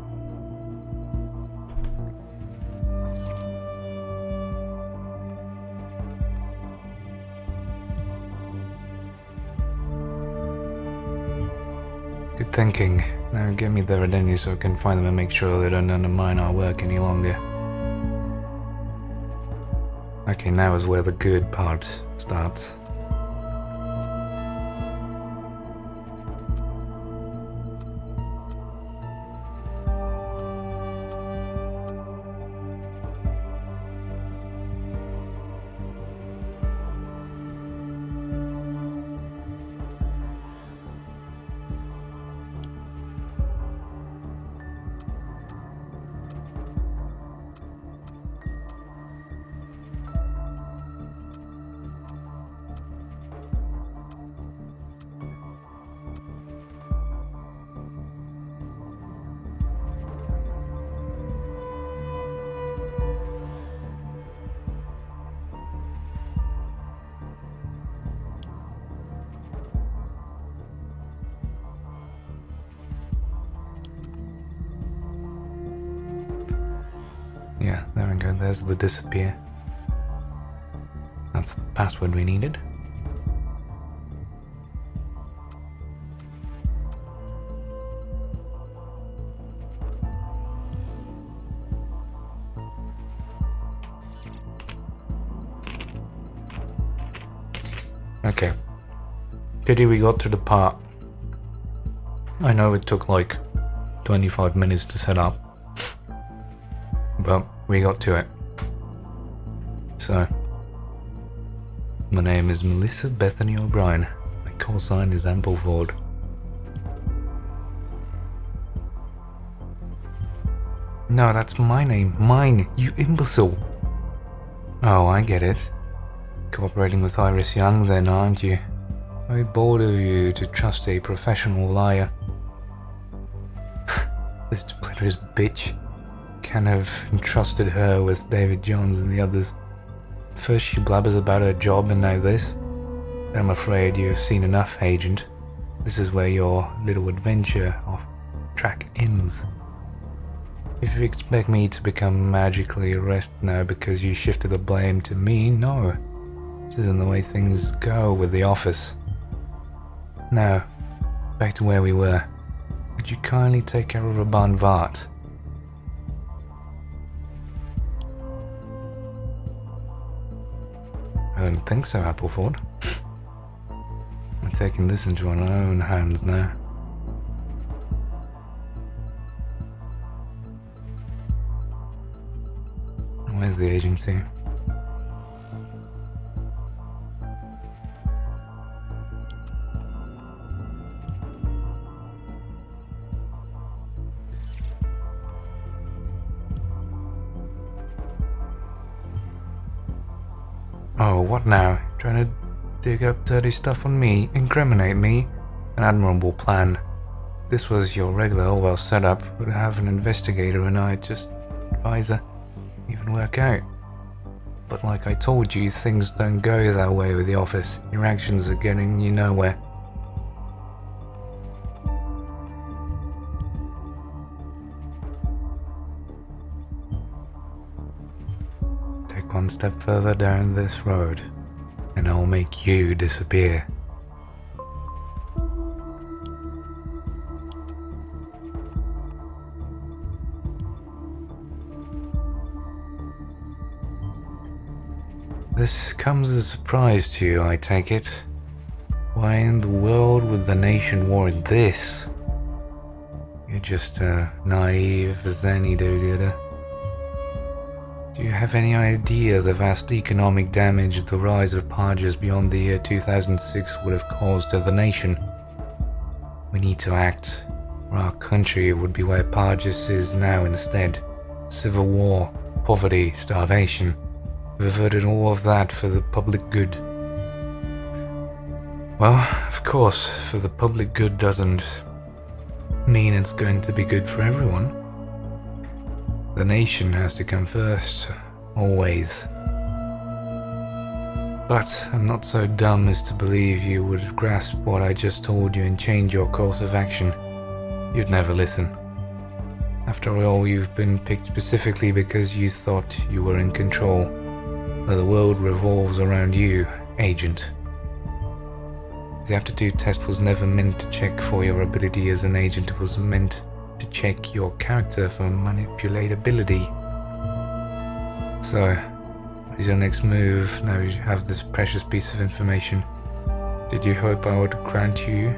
Speaker 1: Good thinking. Now give me their identity so I can find them and make sure they don't undermine our work any longer. Okay, now is where the good part starts. Yeah, there we go, there's the disappear. That's the password we needed. Okay. Pity we got to the part. I know it took like 25 minutes to set up, but we got to it. So, my name is Melissa Bethany O'Brien. My call sign is Ampleford. No, that's my name. Mine, you imbecile. Oh, I get it. Cooperating with Iris Young then, aren't you? Very bold of you to trust a professional liar. This depletorous bitch can't have entrusted her with David Jones and the others. First she blabbers about her job and now this. But I'm afraid you've seen enough, Agent. This is where your little adventure or track ends. If you expect me to become magically arrested now because you shifted the blame to me, no. This isn't the way things go with the office. Now, back to where we were. Would you kindly take care of Raban Vart? I don't think so, Appleford. We're taking this into our own hands now. Where's the agency? Oh, what now? Trying to dig up dirty stuff on me? Incriminate me? An admirable plan. This was your regular Orwell setup. Would have an investigator and I just advisor. Even work out. But like I told you, things don't go that way with the office. Your actions are getting you nowhere. Take one step further down this road, and I'll make you disappear. This comes as a surprise to you, I take it. Why in the world would the nation warrant this? You're just naive as any do-gooder. Do you have any idea the vast economic damage the rise of Parges beyond the year 2006 would have caused to the nation? We need to act, or our country would be where Parges is now instead. Civil war, poverty, starvation. We've averted all of that for the public good. Well, of course, for the public good doesn't mean it's going to be good for everyone. The nation has to come first, always. But I'm not so dumb as to believe you would grasp what I just told you and change your course of action. You'd never listen. After all, you've been picked specifically because you thought you were in control. The world revolves around you, Agent. The aptitude test was never meant to check for your ability as an agent, it was meant to check your character for manipulatability. So, what is your next move now you have this precious piece of information? Did you hope I would grant you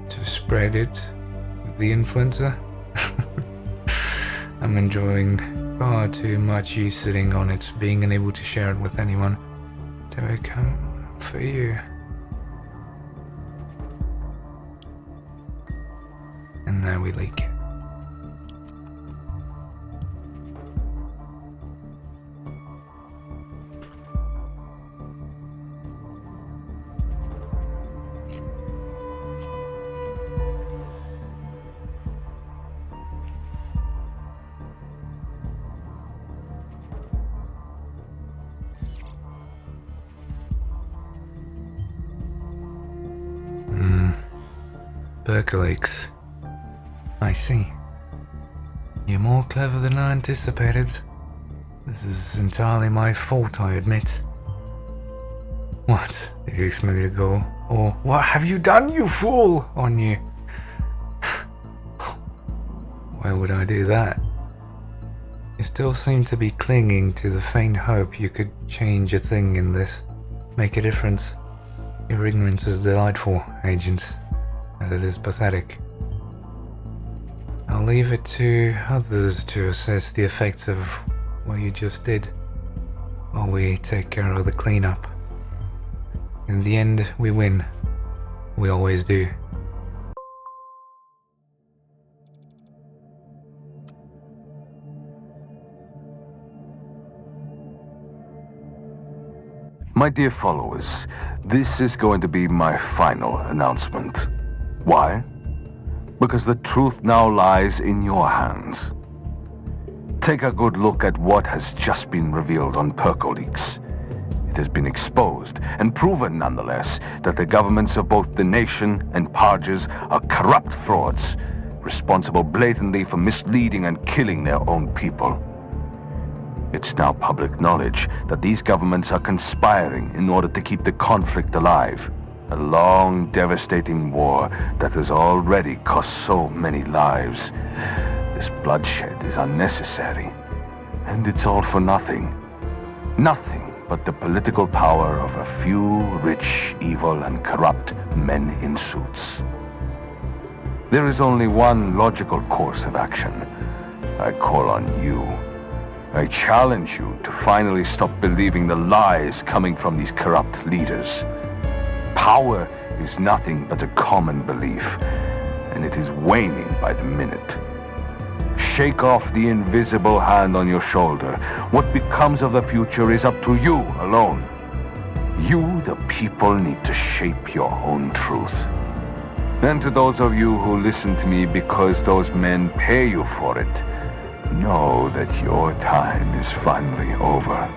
Speaker 1: to spread it with the influencer? I'm enjoying far too much you sitting on it, being unable to share it with anyone. Do I come for you? And now we leak it. Percolates. I see. You're more clever than I anticipated. This is entirely my fault, I admit. What? Did you expect me to go? Or what have you done, you fool? On you. Why would I do that? You still seem to be clinging to the faint hope you could change a thing in this, make a difference. Your ignorance is delightful, Agent, as it is pathetic. I'll leave it to others to assess the effects of what you just did, while we take care of the cleanup. In the end, we win. We always do.
Speaker 2: My dear followers, this is going to be my final announcement. Why? Because the truth now lies in your hands. Take a good look at what has just been revealed on PercoLeaks. It has been exposed and proven, nonetheless, that the governments of both the nation and Parges are corrupt frauds, responsible blatantly for misleading and killing their own people. It's now public knowledge that these governments are conspiring in order to keep the conflict alive. A long, devastating war that has already cost so many lives. This bloodshed is unnecessary, and it's all for nothing. Nothing but the political power of a few rich, evil, and corrupt men in suits. There is only one logical course of action. I call on you. I challenge you to finally stop believing the lies coming from these corrupt leaders. Power is nothing but a common belief, and it is waning by the minute. Shake off the invisible hand on your shoulder. What becomes of the future is up to you alone. You, the people, need to shape your own truth. And to those of you who listen to me because those men pay you for it, know that your time is finally over.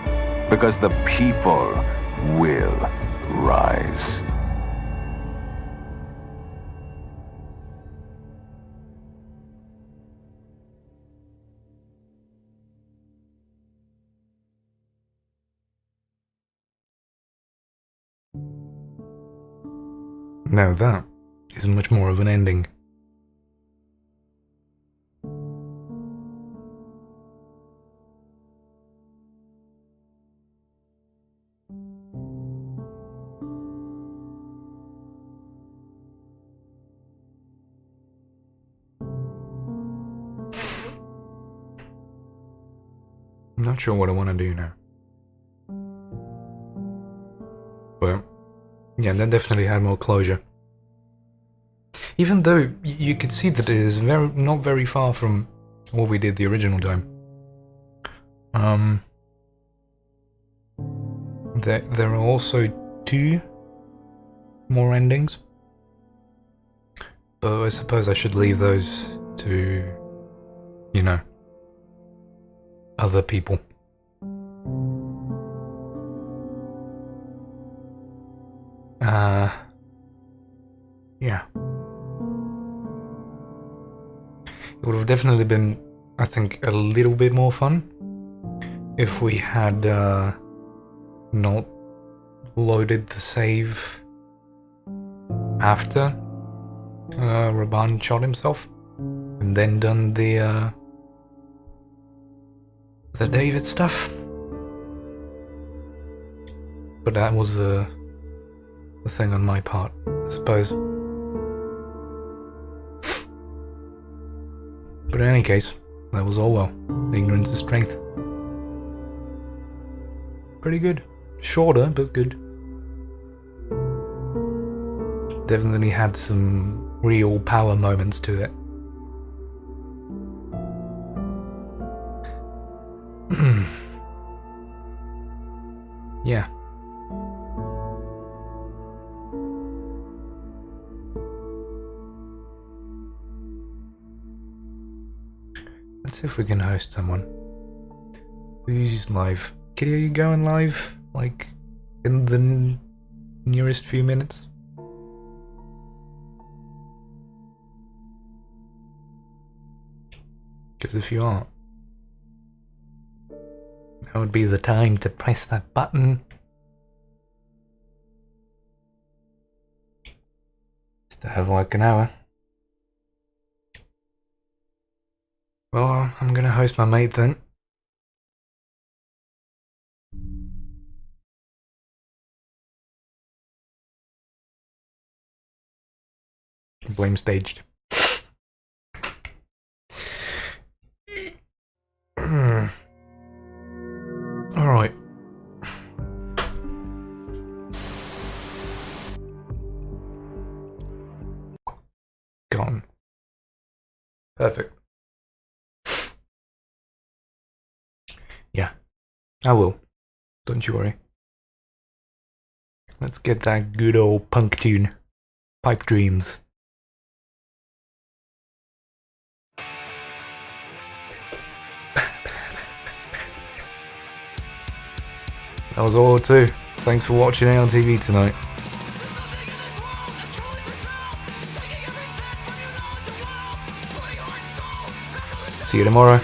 Speaker 2: Because the people will rise.
Speaker 1: Now that is much more of an ending. I'm not sure what I want to do now. But yeah, that definitely had more closure. Even though you could see that it is not very far from what we did the original time. There are also 2 more endings, but I suppose I should leave those to, you know, other people. Yeah. It would have definitely been, I think, a little bit more fun if we had not loaded the save after Raban shot himself and then done the David stuff. But that was a thing on my part, I suppose. But in any case, that was Orwell. Ignorance is strength. Pretty good. Shorter, but good. Definitely had some real power moments to it. Yeah. Let's see if we can host someone. Who's live? Kitty, are you going live? Like, in the nearest few minutes? Because if you aren't, that would be the time to press that button. Still have like an hour. Well, I'm gonna host my mate then. Blame staged. Alright. Gone. Perfect. Yeah, I will. Don't you worry. Let's get that good old punk tune. Pipe Dreams. That was all too. Thanks for watching ArtyV tonight. See you tomorrow.